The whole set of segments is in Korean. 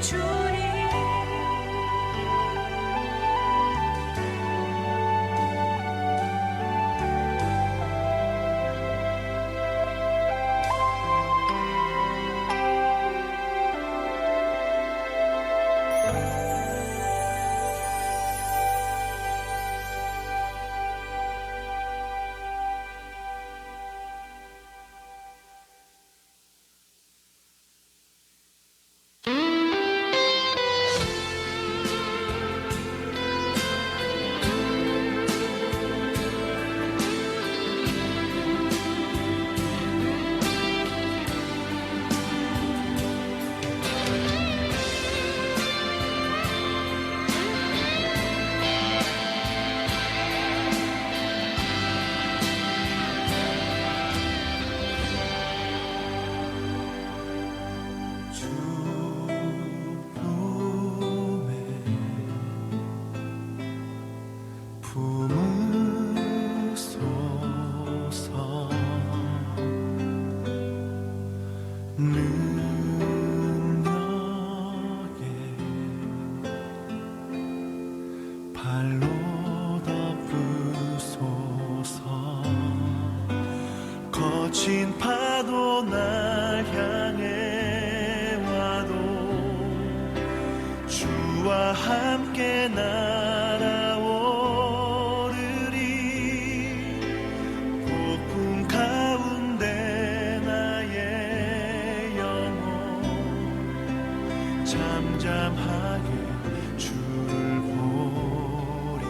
주리. 거친 파도 날 향해 와도 주와 함께 날아오르리. 폭풍 가운데 나의 영혼 잠잠하게 주를 보리라.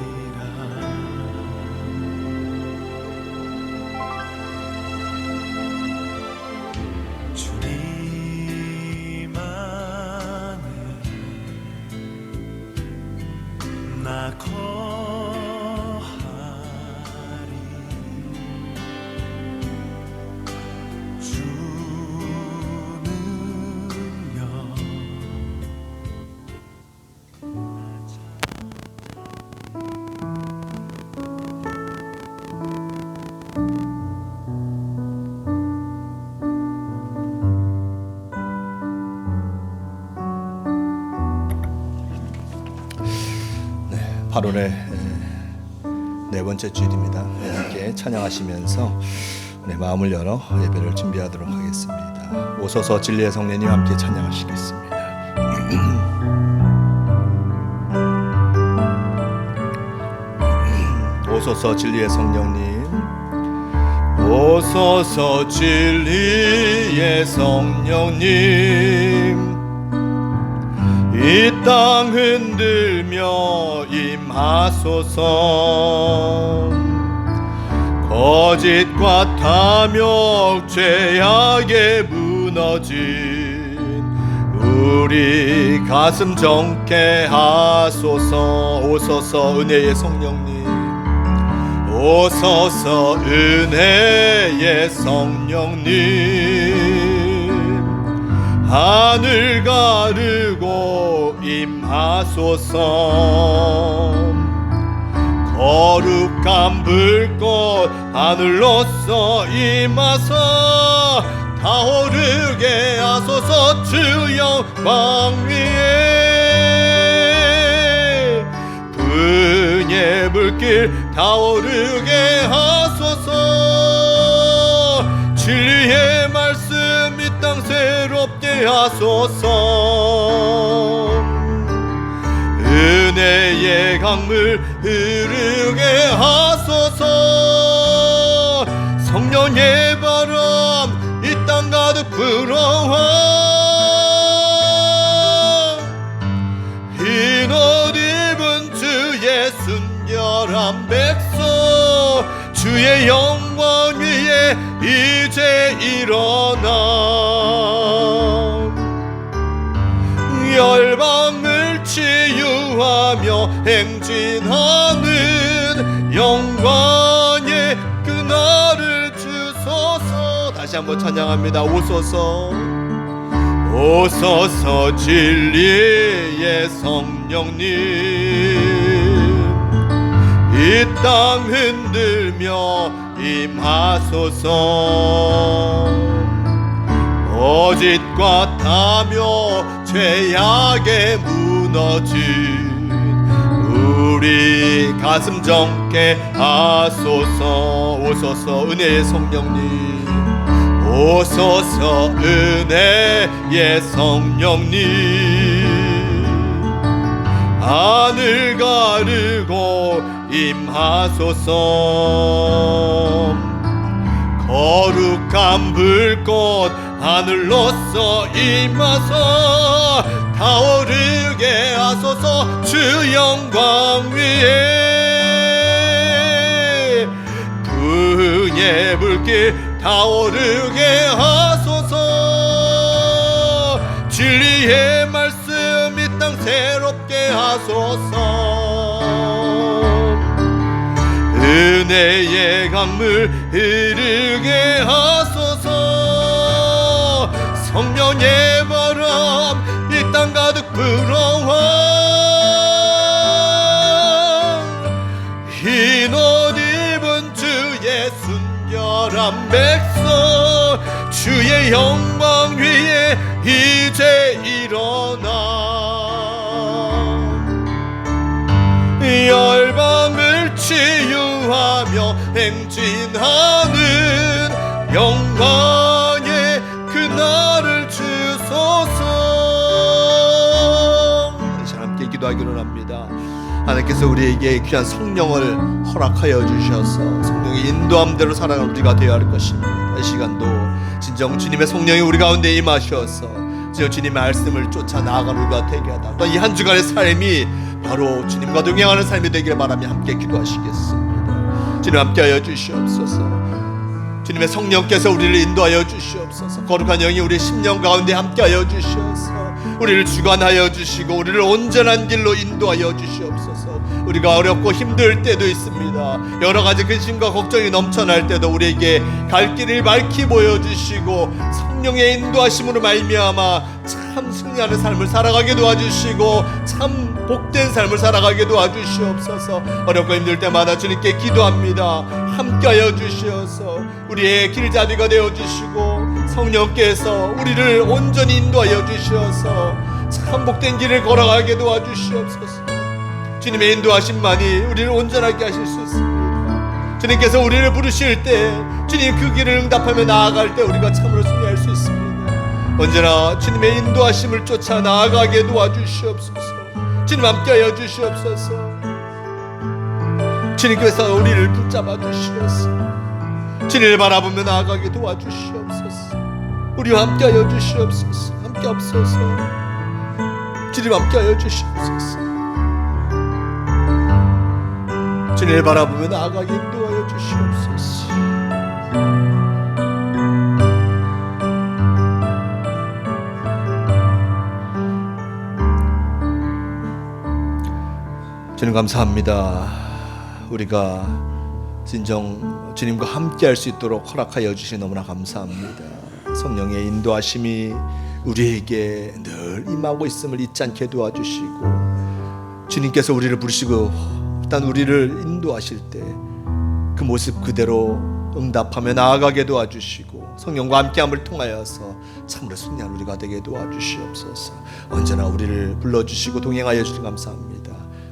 주님 안에 나 거하리. 주 능력 네, 8월의 네 번째 주일입니다. 함께 찬양하시면서 마음을 열어 예배를 준비하도록 하겠습니다. 오소서 진리의 성령님 함께 찬양하시겠습니다. 오소서 진리의 성령님, 오소서 진리의 성령님, 이 땅 흔들며 임하소서. 거짓과 탐욕 죄악에 무너진 우리 가슴 정케 하소서. 오소서 은혜의 성령님, 오소서 은혜의 성령님, 하늘 가르고 임하소서. 거룩한 불꽃 하늘로서 임하사 타오르게 하소서. 주 영광 위에 분의 불길 타오르게 하소서. 진리의 말씀 이 땅 새롭게 하소서. 은혜의 강물 흐르게 하소서. 성령의 바람 이 땅 가득 불어와 흰 옷 입은 주의 순결한 백성 주의 영광 위에 이제 일어나 열방을 치유하며 행진하는 영광의 그날을 주소서. 다시 한번 찬양합니다. 오소서 오소서 진리의 성령님, 이 땅 흔들며 임하소서. 거짓과 탐욕 죄악에 무너진 우리 가슴 정케 하소서. 오소서 은혜의 성령님, 오소서 은혜의 성령님, 하늘 가르고 임하소서. 거룩한 불꽃 하늘로서 임하소 타오르게 하소서. 주 영광 위에 부흥의 불길 타오르게 하소서. 진리의 말씀 이 땅 새롭게 하소서. 은혜의 강물 흐르게 하소서. 성령의 바람 이 땅 가득 불어와 흰 옷 입은 주의 순결한 백성 주의 영광 위에 이제 일어나 열방을 치유하며 행진하는 영광의 그날을 주소서. 이제 함께 기도하기로 합니다. 하나님께서 우리에게 귀한 성령을 허락하여 주셔서 성령의 인도함대로 살아가는 우리가 되어야 할 것입니다. 이 시간도 진정 주님의 성령이 우리 가운데 임하셔서 주님의 말씀을 쫓아 나아가는 우리가 되게 하다. 또 이 한 주간의 삶이 바로 주님과 동행하는 삶이 되길 바라며 함께 기도하시겠습니다. 주님 함께하여 주시옵소서. 주님의 성령께서 우리를 인도하여 주시옵소서. 거룩한 영이 우리 심령 가운데 함께하여 주셔서 우리를 주관하여 주시고 우리를 온전한 길로 인도하여 주시옵소서. 우리가 어렵고 힘들 때도 있습니다. 여러 가지 근심과 걱정이 넘쳐날 때도 우리에게 갈 길을 밝히 보여주시고 성령의 인도하심으로 말미암아 참 승리하는 삶을 살아가게 도와주시고 참 복된 삶을 살아가게 도와주시옵소서. 어렵고 힘들 때마다 주님께 기도합니다. 함께하여 주시어서 우리의 길잡이가 되어주시고 성령께서 우리를 온전히 인도하여 주시어서 참 복된 길을 걸어가게 도와주시옵소서. 주님의 인도하심만이 우리를 온전하게 하실 수 있습니다. 주님께서 우리를 부르실 때 주님 그 길을 응답하며 나아갈 때 우리가 참으로 승리할 수 있습니다. 언제나 주님의 인도하심을 쫓아 나아가게 도와주시옵소서. 주님 함께하여 주시옵소서. 주님께서 우리를 붙잡아 주시옵소서. 주님을 바라보며 나아가게 도와주시옵소서. 우리와 함께하여 주시옵소서. 함께 없소서. 주님 함께하여 주시옵소서. 주님을 바라보며 나아가게 인도하여 주시옵소서. 주님 감사합니다. 우리가 진정 주님과 함께 할 수 있도록 허락하여 주시니 너무나 감사합니다. 성령의 인도하심이 우리에게 늘 임하고 있음을 잊지 않게 도와주시고 주님께서 우리를 부르시고 일단 우리를 인도하실 때 그 모습 그대로 응답하며 나아가게 도와주시고 성령과 함께함을 통하여서 참으로 승리한 우리가 되게 도와주시옵소서. 언제나 우리를 불러주시고 동행하여 주시니 감사합니다.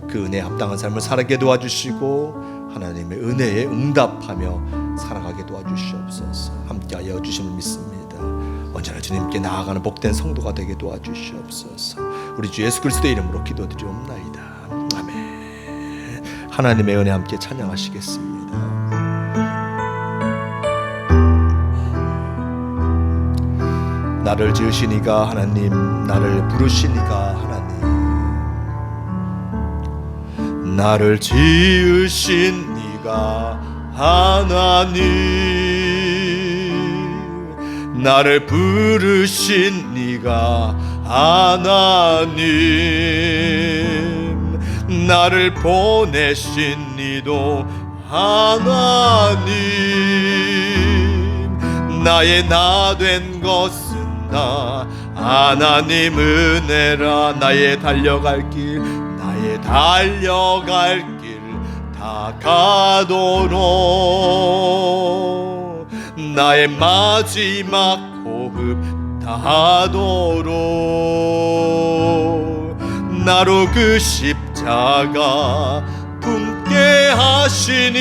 그 은혜에 합당한 삶을 살아가게 도와주시고 하나님의 은혜에 응답하며 살아가게 도와주시옵소서. 함께하여 주심을 믿습니다. 언제나 주님께 나아가는 복된 성도가 되게 도와주시옵소서. 우리 주 예수 그리스도의 이름으로 기도드리옵나이다. 아멘. 하나님의 은혜 함께 찬양하시겠습니다. 나를 지으시니가 하나님, 나를 부르시니가 하나님, 나를 지으신 네가 하나님, 나를 부르신 네가 하나님, 나를 보내신 네도 하나님, 나의 나 된 것은 나 하나님 은혜라. 나의 달려갈 길, 나의 달려갈 길 다 가도록 나의 마지막 호흡 다하도록 나로 그 십자가 품게 하시니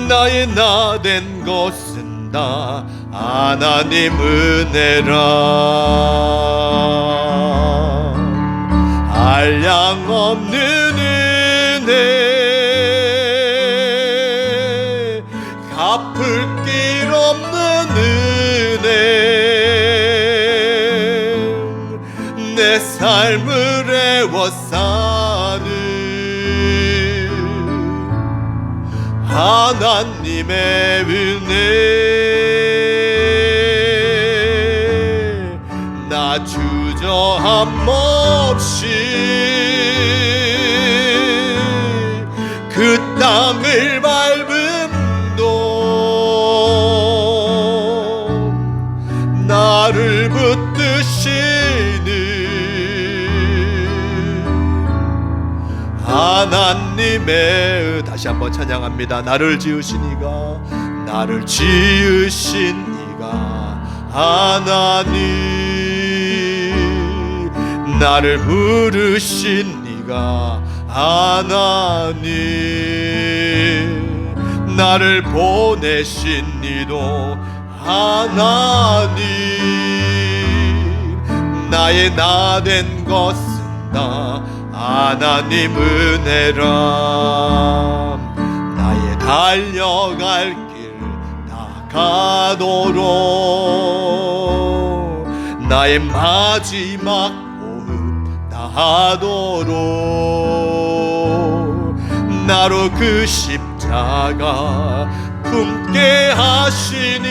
나의 나 된 것은 다 하나님 은혜라. 한량 없는 은혜, 갚을 길 없는 은혜, 내 삶을 애워싸는 하나님의 은혜, 나 주저함 없이 그 땅을 밟음도 나를 붙드시는 하나님의, 다시 한번 찬양합니다. 나를 지으신 이가, 나를 지으신 이가 하나님, 나를 부르신 이가 하나님, 나를 보내신 이도 하나님, 나의 나 된 것은 다 하나님 은혜라. 나의 달려갈 길 다 가도록 나의 마지막 호흡 다 하도록 나로 그 십자가 품게 하시니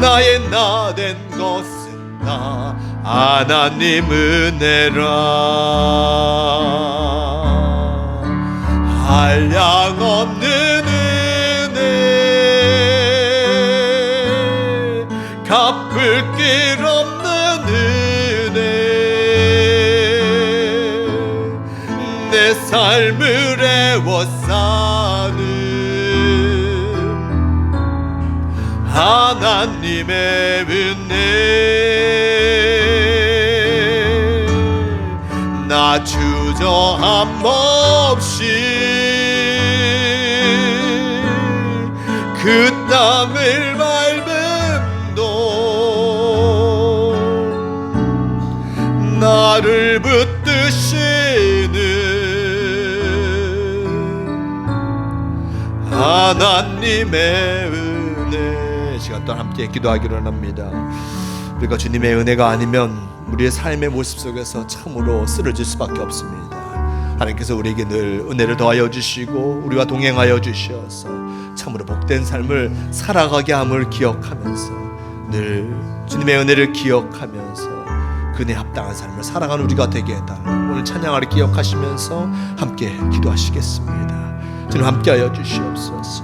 나의 나 된 것은 다 하나님 은혜라. 한량 없는 은혜, 갚을 길 없는 은혜, 내 삶을 애워싸는 하나님의 은혜, 나 주저함 없이 그 땅을 밟음도 나를 붙드시는 하나님의 은혜. 이 시간 또한 함께 기도하기로 합니다. 우리가 주님의 은혜가 아니면 우리의 삶의 모습 속에서 참으로 쓰러질 수밖에 없습니다. 하나님께서 우리에게 늘 은혜를 더하여 주시고 우리와 동행하여 주시어서 참으로 복된 삶을 살아가게 함을 기억하면서 늘 주님의 은혜를 기억하면서 그 은혜에 합당한 삶을 살아가는 우리가 되게 해달라고 오늘 찬양하를 기억하시면서 함께 기도하시겠습니다. 주님 함께하여 주시옵소서.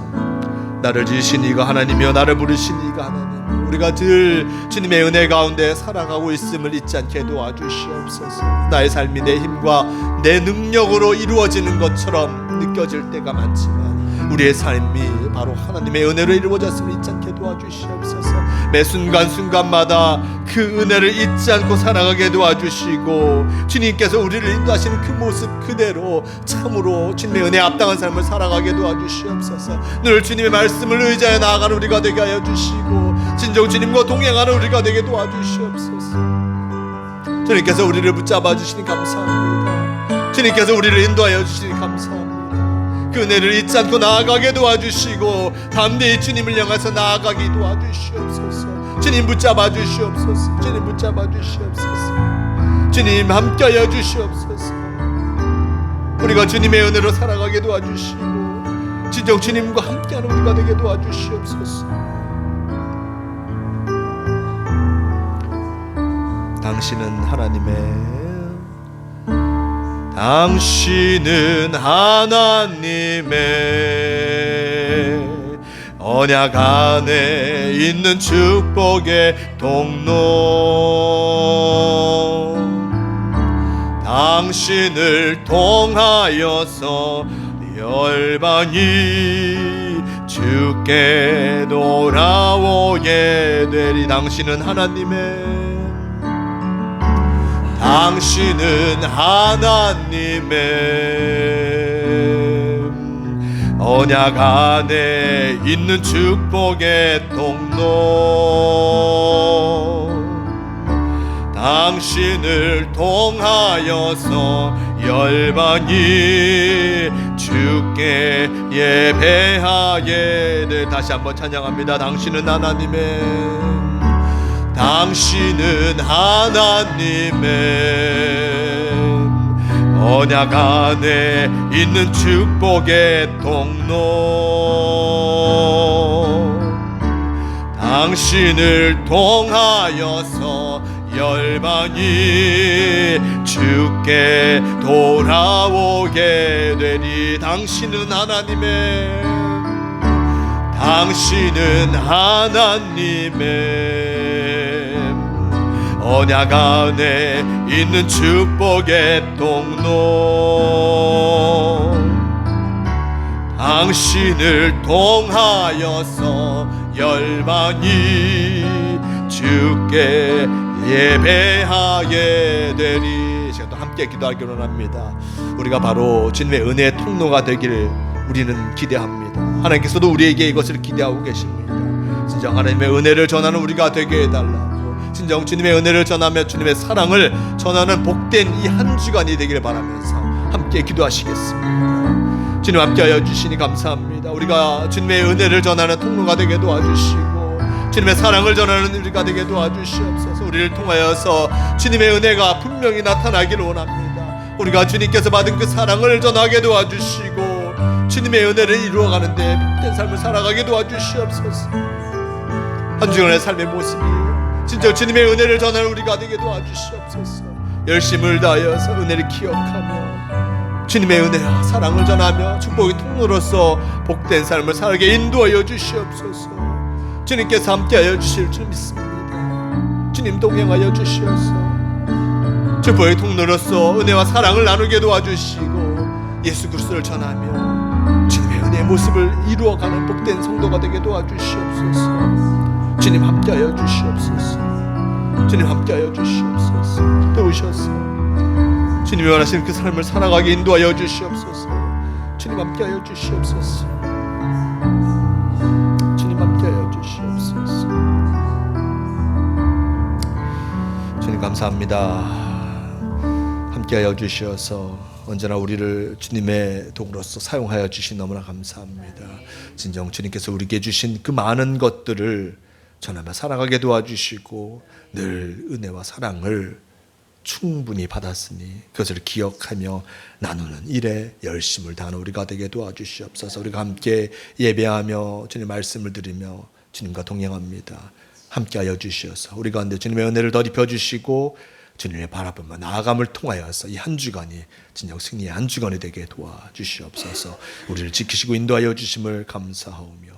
나를 지으신 이가 하나님이여 나를 부르신 이가 하나님, 우리가 늘 주님의 은혜 가운데 살아가고 있음을 잊지 않게 도와주시옵소서. 나의 삶이 내 힘과 내 능력으로 이루어지는 것처럼 느껴질 때가 많지만 우리의 삶이 바로 하나님의 은혜로 이루어졌음을 잊지 않게 도와주시옵소서. 매 순간순간마다 그 은혜를 잊지 않고 살아가게 도와주시고 주님께서 우리를 인도하시는 그 모습 그대로 참으로 주님의 은혜에 합당한 삶을 살아가게 도와주시옵소서. 늘 주님의 말씀을 의지하여 나아가는 우리가 되게 하여 주시고 진정 주님과 동행하는 우리가 되게 도와주시옵소서. 주님께서 우리를 붙잡아 주시니 감사합니다. 주님께서 우리를 인도하여 주시니 감사합니다. 그 은혜를 잊지 않고 나아가게 도와주시고 담대히 주님을 향해서 나아가게 도와주시옵소서. 주님 붙잡아 주시옵소서. 주님 붙잡아 주시옵소서. 주님 함께하여 주시옵소서. 우리가 주님의 은혜로 살아가게 도와주시고 진정 주님과 함께하는 우리가 되게 도와주시옵소서. 당신은 하나님의 언약 안에 있는 축복의 통로, 당신을 통하여서 열방이 주께 돌아오리라. 돌아오게 되리. 당신은 하나님의 언약 안에 있는 축복의 통로. 당신을 통하여서 열방이 주께 예배하게 돼. 다시 한번 찬양합니다. 당신은 하나님의 언약 안에 있는 축복의 통로. 당신을 통하여서 열방이 주께 돌아오게 되리. 당신은 하나님의 언약 안에 있는 축복의 통로. 당신을 통하여서 열방이 주께 예배하게 되리. 제가 또 함께 기도하기로 합니다. 우리가 바로 주님의 은혜의 통로가 되기를 우리는 기대합니다. 하나님께서도 우리에게 이것을 기대하고 계십니다. 진정 하나님의 은혜를 전하는 우리가 되게 해달라고, 진정 주님의 은혜를 전하며 주님의 사랑을 전하는 복된 이 한 주간이 되기를 바라면서 함께 기도하시겠습니다. 주님 함께하여 주시니 감사합니다. 우리가 주님의 은혜를 전하는 통로가 되게 도와주시고 주님의 사랑을 전하는 우리가 되게 도와주시옵소서. 우리를 통하여서 주님의 은혜가 분명히 나타나기를 원합니다. 우리가 주님께서 받은 그 사랑을 전하게 도와주시고 주님의 은혜를 이루어가는데 복된 삶을 살아가게 도와주시옵소서. 한 주간의 삶의 모습이 진짜 주님의 은혜를 전하는 우리가 되게 도와주시옵소서. 열심을 다하여서 은혜를 기억하며 주님의 은혜와 사랑을 전하며 축복의 통로로서 복된 삶을 살게 인도하여 주시옵소서. 주님께서 함께하여 주실 줄 믿습니다. 주님 동행하여 주시옵소서. 축복의 통로로서 은혜와 사랑을 나누게 도와주시고 예수 그리스도를 전하며 주님의 은혜의 모습을 이루어가는 복된 성도가 되게 도와주시옵소서. 주님 함께하여 주시옵소서. 주님 함께하여 주시옵소서. 도우셔서 주님이 원하시는 그 삶을 살아가게 인도하여 주시옵소서. 주님 함께하여 주시옵소서. 주님 함께하여 주시옵소서. 주님 감사합니다. 함께하여 주시어서 언제나 우리를 주님의 도구로서 사용하여 주신 너무나 감사합니다. 진정 주님께서 우리에게 주신 그 많은 것들을 전하며 살아가게 도와주시고 늘 은혜와 사랑을 충분히 받았으니 그것을 기억하며 나누는 일에 열심을 다하는 우리가 되게 도와주시옵소서. 우리가 함께 예배하며 주님 말씀을 드리며 주님과 동행합니다. 함께하여 주시어서 우리 가운데 주님의 은혜를 덧입혀 주시고 주님의 바라보며 나아감을 통하여서 이 한 주간이 진정 승리의 한 주간이 되게 도와주시옵소서. 우리를 지키시고 인도하여 주심을 감사하오며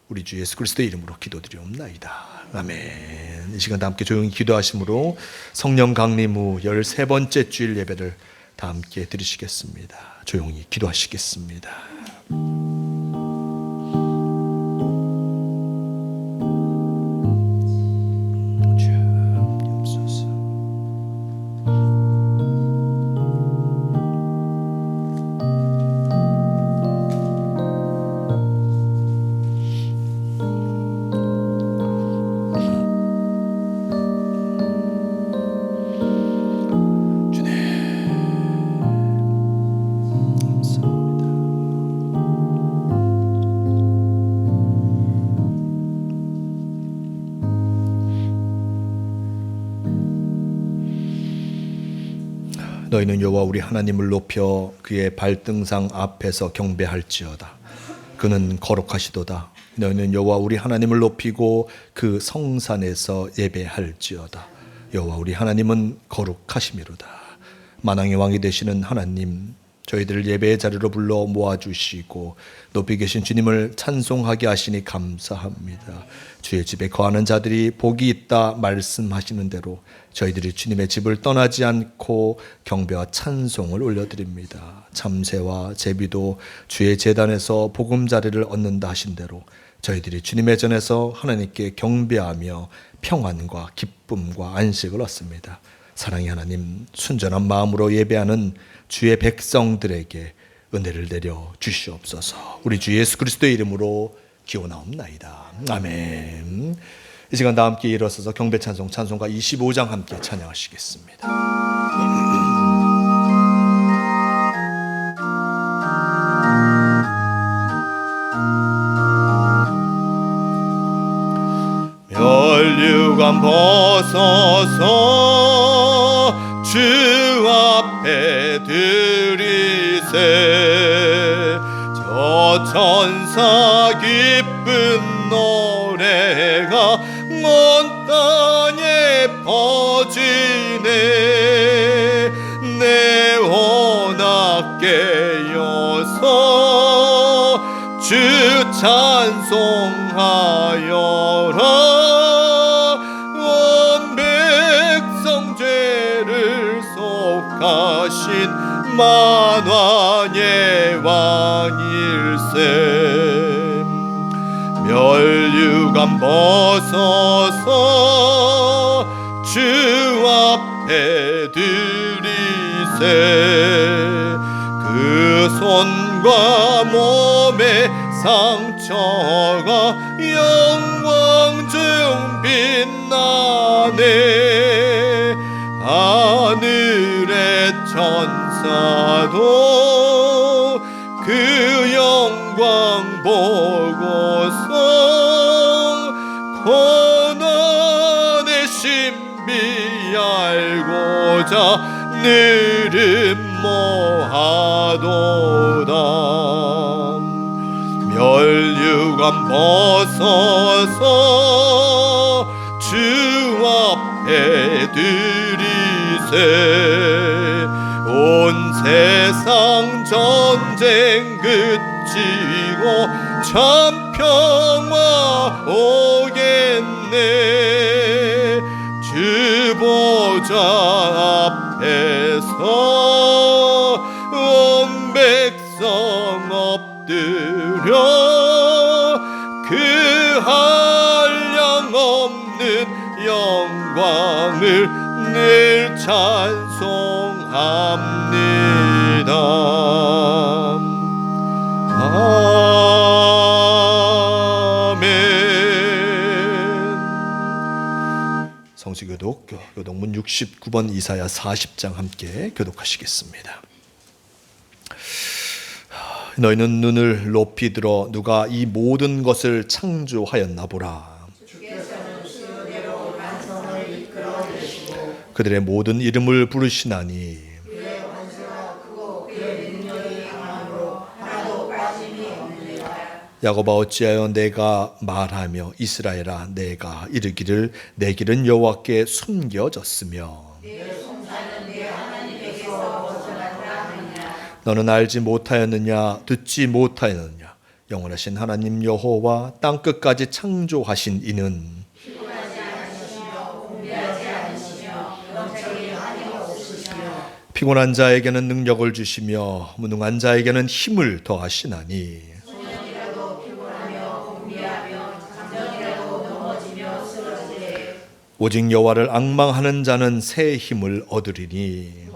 우리 주 예수 그리스도의 이름으로 기도드리옵나이다. 아멘. 이 시간 다 함께 조용히 기도하심으로 성령 강림 후 13번째 주일 예배를 다 함께 드리시겠습니다. 조용히 기도하시겠습니다. 너희는 여호와 우리 하나님을 높여 그의 발등상 앞에서 경배할지어다. 그는 거룩하시도다. 너희는 여호와 우리 하나님을 높이고 그 성산에서 예배할지어다. 여호와 우리 하나님은 거룩하심이로다. 만왕의 왕이 되시는 하나님, 저희들을 예배의 자리로 불러 모아주시고 높이 계신 주님을 찬송하게 하시니 감사합니다. 주의 집에 거하는 자들이 복이 있다 말씀하시는 대로 저희들이 주님의 집을 떠나지 않고 경배와 찬송을 올려드립니다. 참새와 제비도 주의 제단에서 보금자리를 얻는다 하신 대로 저희들이 주님의 전에서 하나님께 경배하며 평안과 기쁨과 안식을 얻습니다. 사랑의 하나님, 순전한 마음으로 예배하는 주의 백성들에게 은혜를 내려 주시옵소서. 우리 주 예수 그리스도의 이름으로 기원하옵나이다. 아멘. 이 시간 다 함께 일어서서 경배 찬송 찬송가 25장 함께 찬양하시겠습니다. 멸류관 벗어서 주 앞에 드리세. 저 천사 기쁜 노래가 온 땅에 퍼지네. 내 원악 깨어서 주 찬송하여라. 온 백성 죄를 속하신 만왕의 왕일세. 멸류관 벗어서 주 앞에 드리세. 그 손과 몸의 상처가 영광 중 빛나네. 하늘의 천사도 그 영광 보고서 고난의 신비 알고자 늘 음모하도다. 멸류관 벗어서 주 앞에 드리세. 온 세상 전쟁 그치고 참 평화 오겠네. 주 보좌 앞에서 온 백성 엎드려 그 한량 없는 영광을 늘 찬송합니다. 아멘. 성시교독 교독문 69번 이사야 40장 함께 교독하시겠습니다. 너희는 눈을 높이 들어 누가 이 모든 것을 창조하였나 보라. 그들의 모든 이름을 부르시나니 야곱아 어찌하여 내가 말하며 이스라엘아 내가 이르기를 내 길은 여호와께 숨겨졌으며 너는 알지 못하였느냐 듣지 못하였느냐. 영원하신 하나님 여호와 땅끝까지 창조하신 이는 피곤한 자에게는 능력을 주시며 무능한 자에게는 힘을 더하시나니 오직 여호와를 앙망하는 자는 새 힘을 얻으리니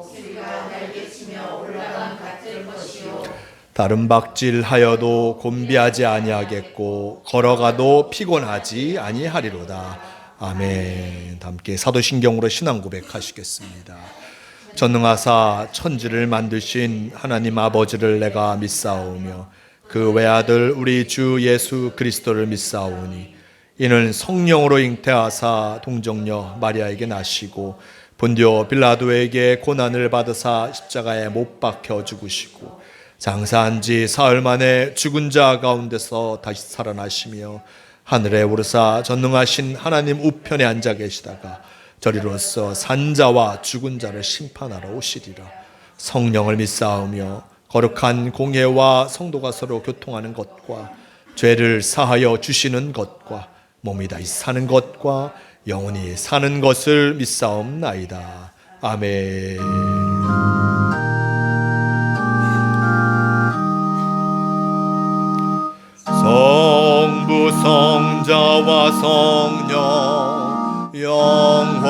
다른 박질하여도 곤비하지 아니하겠고 걸어가도 피곤하지 아니하리로다. 아멘. 함께 사도신경으로 신앙 고백하시겠습니다. 전능하사 천지를 만드신 하나님 아버지를 내가 믿사오며 그 외아들 우리 주 예수 그리스도를 믿사오니 이는 성령으로 잉태하사 동정녀 마리아에게 나시고 본디오 빌라도에게 고난을 받으사 십자가에 못 박혀 죽으시고 장사한 지 사흘 만에 죽은 자 가운데서 다시 살아나시며 하늘에 오르사 전능하신 하나님 우편에 앉아 계시다가 저리로서 산자와 죽은 자를 심판하러 오시리라. 성령을 믿사오며 거룩한 공회와 성도가 서로 교통하는 것과 죄를 사하여 주시는 것과 몸이 다시 사는 것과 영원히 사는 것을 믿사옵나이다. 아멘. 성부 성자와 성령 영원히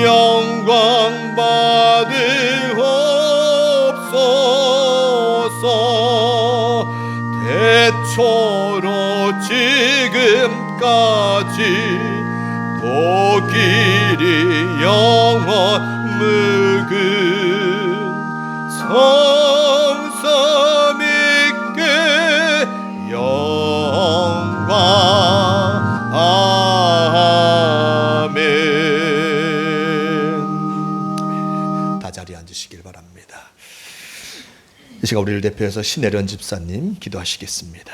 영광 받으옵소서. 대초로 지금까지 또 길이 영원 묵은 성삼 있게 영광. 아멘. 다 자리에 앉으시길 바랍니다. 이 시간 우리를 대표해서 신혜련 집사님 기도하시겠습니다.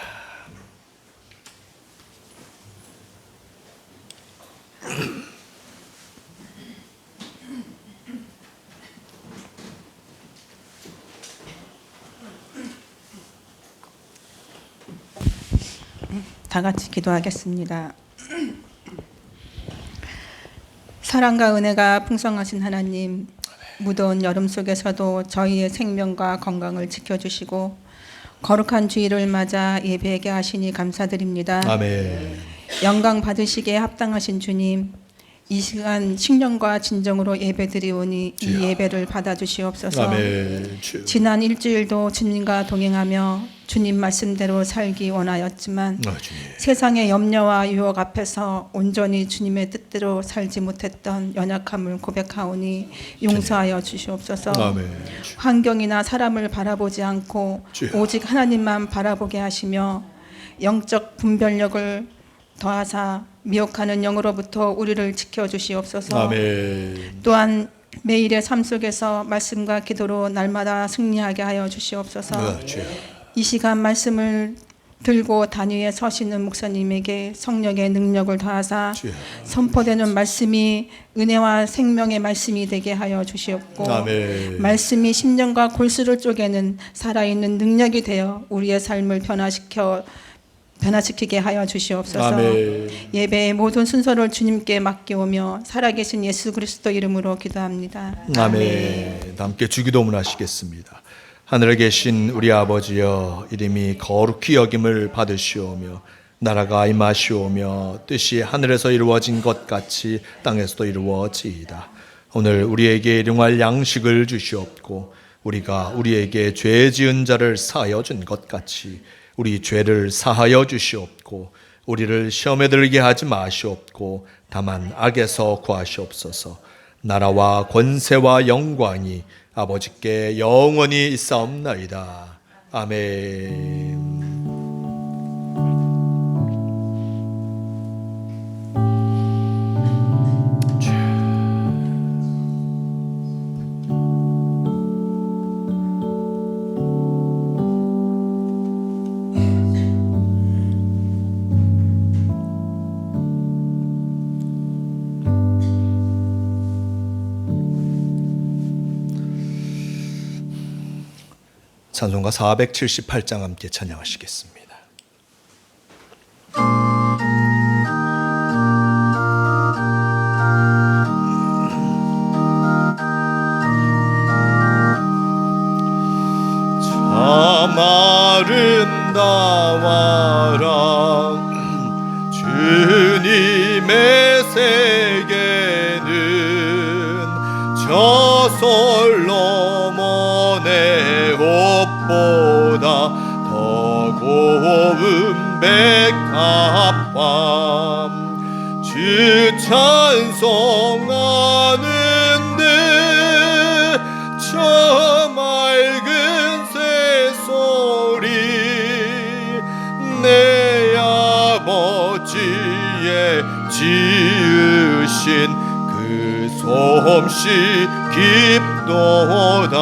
다 같이 기도하겠습니다. 사랑과 은혜가 풍성하신 하나님, 무더운 여름 속에서도 저희의 생명과 건강을 지켜주시고 거룩한 주일을 맞아 예배하게 하시니 감사드립니다. 아멘. 영광 받으시기에 합당하신 주님, 이 시간 신령과 진정으로 예배드리오니 이 예배를 받아주시옵소서. 아멘. 지난 일주일도 주님과 동행하며 주님 말씀대로 살기 원하였지만 세상의 염려와 유혹 앞에서 온전히 주님의 뜻대로 살지 못했던 연약함을 고백하오니 용서하여 주시옵소서. 아멘. 환경이나 사람을 바라보지 않고 오직 하나님만 바라보게 하시며 영적 분별력을 더하사 미혹하는 영으로부터 우리를 지켜주시옵소서. 아멘. 또한 매일의 삶 속에서 말씀과 기도로 날마다 승리하게 하여 주시옵소서. 이 시간 말씀을 들고 단위에 서시는 목사님에게 성령의 능력을 더하사 선포되는 말씀이 은혜와 생명의 말씀이 되게 하여 주시옵고 아멘. 말씀이 심령과 골수를 쪼개는 살아있는 능력이 되어 우리의 삶을 변화시키게 하여 주시옵소서. 아멘. 예배의 모든 순서를 주님께 맡겨오며 살아계신 예수 그리스도 이름으로 기도합니다. 아멘. 함께 주기도문 하시겠습니다. 하늘에 계신 우리 아버지여, 이름이 거룩히 여김을 받으시오며 나라가 임하시오며 뜻이 하늘에서 이루어진 것 같이 땅에서도 이루어지이다. 오늘 우리에게 일용할 양식을 주시옵고 우리가 우리에게 죄 지은 자를 사하여 준 것 같이 우리 죄를 사하여 주시옵고 우리를 시험에 들게 하지 마시옵고 다만 악에서 구하시옵소서. 나라와 권세와 영광이 아버지께 영원히 있사옵나이다. 아멘. 찬송가 478장 함께 찬양하시겠습니다. 참 아름다워라 주님의 세계는 저 솔로몬의 옷보다 더 고운 백합밤 주 찬송하는데 저 맑은 새소리 내 아버지의 지으신 그 솜씨 깊도다.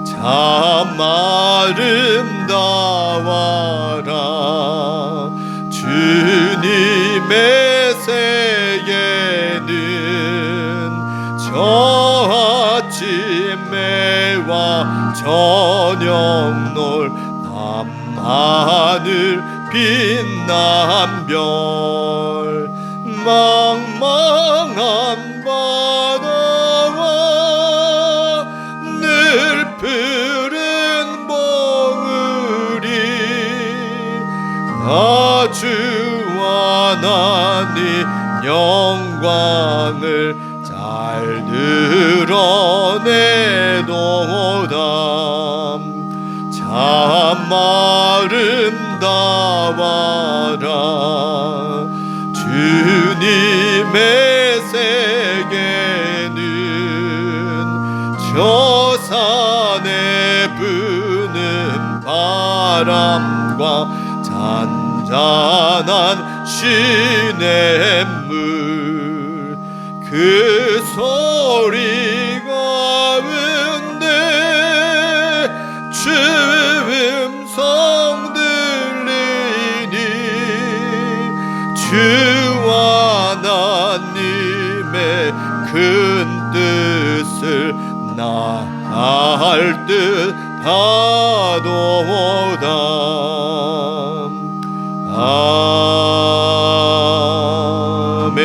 참 아름다워라 주님의 세계는 저 아침매와 저녁놀 밤하늘 빛난 별 망망한 바다와 늘 푸른 봉우리 주와 하나님 영광을 잘 드러내도다. 참 아름다워라 주님의 세계는 저 산에 부는 바람과 잔잔한 시냇물 그 소리 가운데 주 음성 들리니 주와 하나님의 큰 뜻을 나할 듯 하도다. 아멘.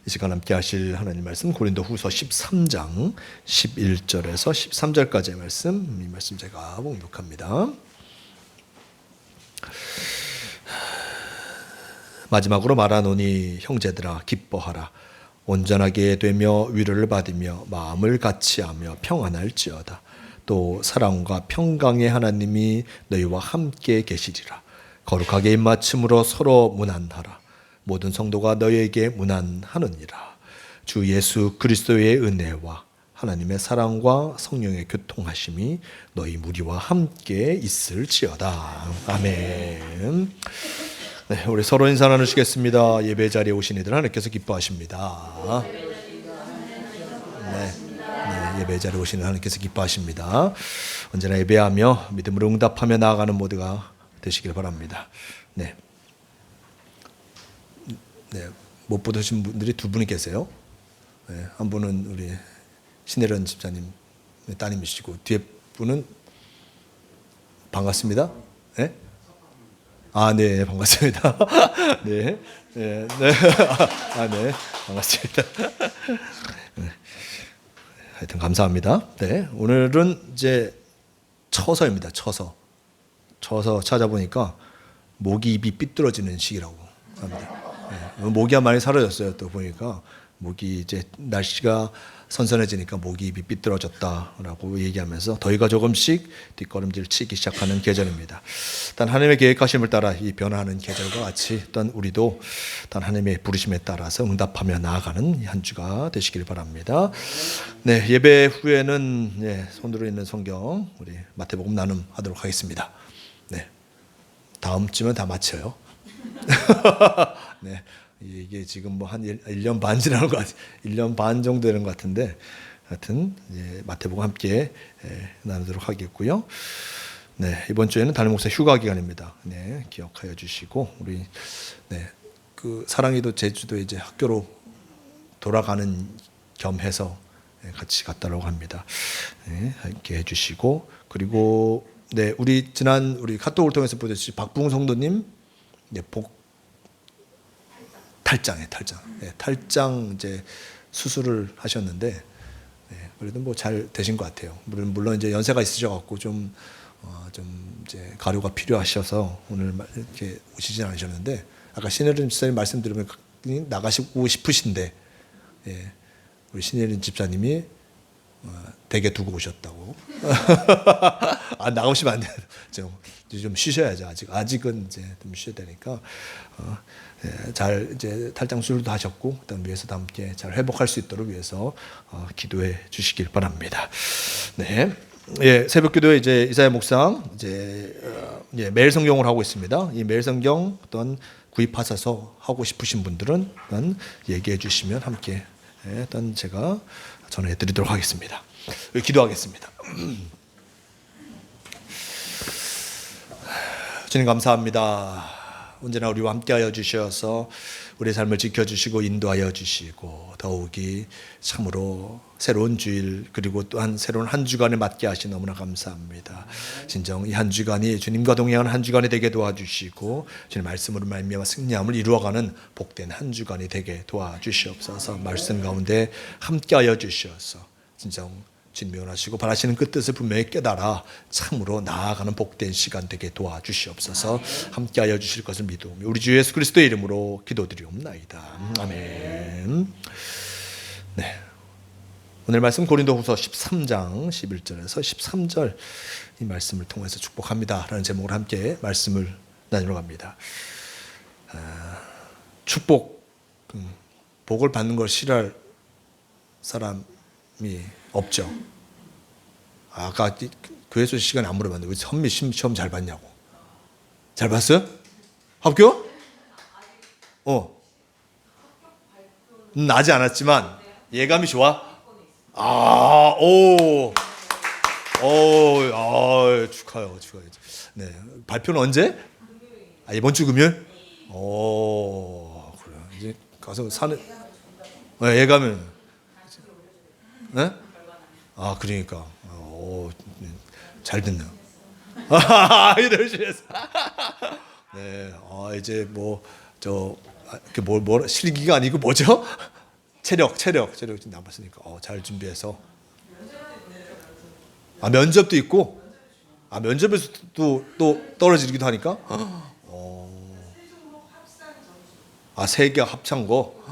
이 시간 함께 하실 하나님 말씀 고린도후서 13장 11절에서 13절까지의 말씀, 이 말씀 제가 봉독합니다. 마지막으로 말하노니 형제들아 기뻐하라. 온전하게 되며 위로를 받으며 마음을 같이하며 평안할지어다. 또 사랑과 평강의 하나님이 너희와 함께 계시리라. 거룩하게 입맞춤으로 서로 문안하라. 모든 성도가 너희에게 문안하느니라. 주 예수 그리스도의 은혜와 하나님의 사랑과 성령의 교통하심이 너희 무리와 함께 있을지어다. 아멘. 네, 우리 서로 인사 나누시겠습니다. 예배 자리에 오신 이들 하나님께서 기뻐하십니다. 네, 예배 자리에 오신 하나님께서 기뻐하십니다. 언제나 예배하며 믿음으로 응답하며 나아가는 모두가 되시길 바랍니다. 네, 못 보신 분들이 두 분이 계세요. 네, 한 분은 우리 신혜련 집사님 따님이시고 뒤에 분은 반갑습니다. 네? 네, 반갑습니다. 네, 네, 네, 네, 반갑습니다. 네. 하여튼 감사합니다. 네, 오늘은 이제 처서입니다. 처서 찾아보니까 모기 입이 삐뚤어지는 시기라고 합니다. 네, 모기가 많이 사라졌어요. 또 보니까 모기 이제 날씨가 선선해지니까 모기 입이 삐뚤어졌다라고 얘기하면서 더위가 조금씩 뒷걸음질 치기 시작하는 계절입니다. 단 하나님의 계획하심을 따라 이 변화하는 계절과 같이 또 우리도 단 하나님의 부르심에 따라서 응답하며 나아가는 한 주가 되시길 바랍니다. 네, 예배 후에는 손으로 있는 성경 우리 마태복음 나눔하도록 하겠습니다. 네, 다음 주면 다 마쳐요. 네. 이게 지금 뭐 한 1년 반 지나는 것 같아요. 1년 반 정도 되는 것 같은데, 하여튼 마태복음 함께 나누도록 하겠고요. 네, 이번 주에는 담임 목사 휴가 기간입니다. 네, 기억하여 주시고 우리 그 사랑이도 제주도에 이제 학교로 돌아가는 겸해서 같이 갔다라고 합니다. 네, 함께 해주시고 그리고 우리 지난 우리 카톡을 통해서 보듯이 박붕 성도님 탈장 이제 수술을 하셨는데 그래도 뭐 잘 되신 것 같아요. 물론 이제 연세가 있으셔갖고 좀 이제 가료가 필요하셔서 오늘 이렇게 오시진 않으셨는데 아까 신혜린 집사님 말씀 들으면 나가시고 싶으신데 우리 신혜린 집사님이 댁에 두고 오셨다고. 나가시면 안 돼요. 좀 쉬셔야죠. 아직은 이제 좀 쉬어야 되니까. 잘 이제 탈장 수술도 하셨고, 그다음 위해서도 함께 잘 회복할 수 있도록 위해서 기도해 주시길 바랍니다. 네, 새벽기도에 이제 이사야 목상 이제 매일 성경을 하고 있습니다. 이 매일 성경 어떤 구입하셔서 하고 싶으신 분들은 일단 얘기해 주시면 함께 일단 제가 전해 드리도록 하겠습니다. 기도하겠습니다. 주님 감사합니다. 언제나 우리와 함께하여 주셔서 우리의 삶을 지켜주시고 인도하여 주시고 더욱이 참으로 새로운 주일 그리고 또한 새로운 한 주간을 맞게 하시 너무나 감사합니다. 진정 이 한 주간이 주님과 동행하는 한 주간이 되게 도와주시고 주님 말씀으로 말미암아 승리함을 이루어가는 복된 한 주간이 되게 도와주시옵소서. 말씀 가운데 함께하여 주셔서 진정 주님 원하시고 바라시는 그 뜻을 분명히 깨달아 참으로 나아가는 복된 시간 되게 도와주시옵소서. 함께하여 주실 것을 믿으며 우리 주 예수 그리스도의 이름으로 기도드리옵나이다. 아멘. 네. 오늘 말씀 고린도후서 13장 11절에서 13절 이 말씀을 통해서 축복합니다라는 제목으로 함께 말씀을 나누러 갑니다. 축복, 복을 받는 걸 싫어할 사람이 없죠. 아까 교회에서 시간에 안 물어봤는데 우리 선미 시험 잘 봤냐고. 잘 봤어요? 합격? 나지 않았지만 예감이 좋아? 축하해요. 네, 발표는 언제? 이번 주 금요일? 그래. 이제 가서 사는 예감은 네? 그러니까 잘 듣네요. 이러시면서 네, 이제 실기가 아니고 뭐죠? 체력 좀 남았으니까 잘 준비해서 면접도 있고 면접에서 또 떨어지기도 하니까 세계 합창고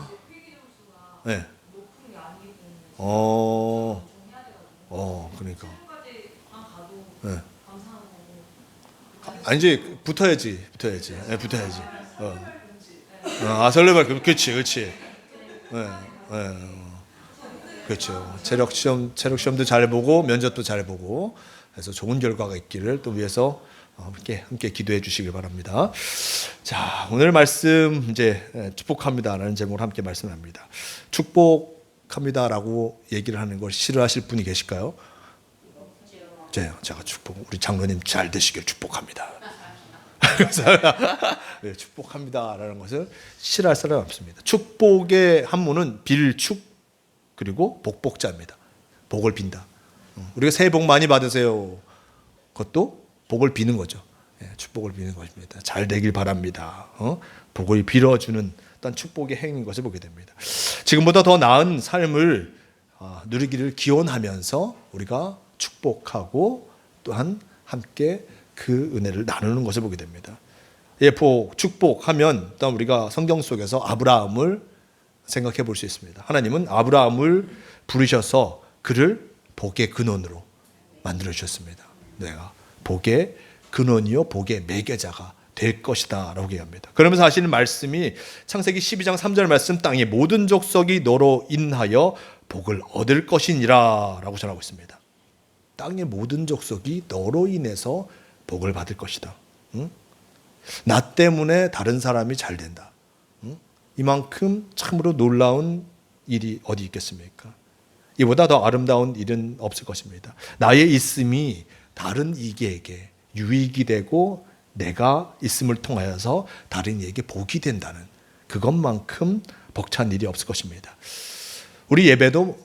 네. 그러니까 네. 이제 붙어야지. 네, 붙어야지. 설레발 그렇지. 그렇죠. 체력 시험도 잘 보고 면접도 잘 보고 해서 좋은 결과가 있기를 또 위해서 함께 기도해 주시길 바랍니다. 자, 오늘 말씀 이제 축복합니다라는 제목으로 함께 말씀합니다. 축복합니다라고 얘기를 하는 걸 싫어하실 분이 계실까요? 제가 우리 장로님 잘 되시길 축복합니다. 축복합니다라는 것을 싫어할 사람은 없습니다. 축복의 한문은 빌축 그리고 복복자입니다. 복을 빈다. 우리가 새해 복 많이 받으세요. 그것도 복을 비는 거죠. 축복을 비는 것입니다. 잘 되길 바랍니다. 복을 빌어주는 어떤 축복의 행인 것을 보게 됩니다. 지금보다 더 나은 삶을 누리기를 기원하면서 우리가 축복하고 또한 함께 그 은혜를 나누는 것을 보게 됩니다. 축복하면 또 우리가 성경 속에서 아브라함을 생각해 볼 수 있습니다. 하나님은 아브라함을 부르셔서 그를 복의 근원으로 만들어 주셨습니다. 내가 복의 근원이요 복의 매개자가 될 것이다 라고 얘기합니다. 그러면서 하시는 말씀이 창세기 12장 3절 말씀, 땅의 모든 족속이 너로 인하여 복을 얻을 것이니라 라고 전하고 있습니다. 땅의 모든 족속이 너로 인해서 복을 받을 것이다. 나 때문에 다른 사람이 잘 된다. 이만큼 참으로 놀라운 일이 어디 있겠습니까? 이보다 더 아름다운 일은 없을 것입니다. 나의 있음이 다른 이에게 유익이 되고 내가 있음을 통하여서 다른 이에게 복이 된다는 그것만큼 벅찬 일이 없을 것입니다. 우리 예배도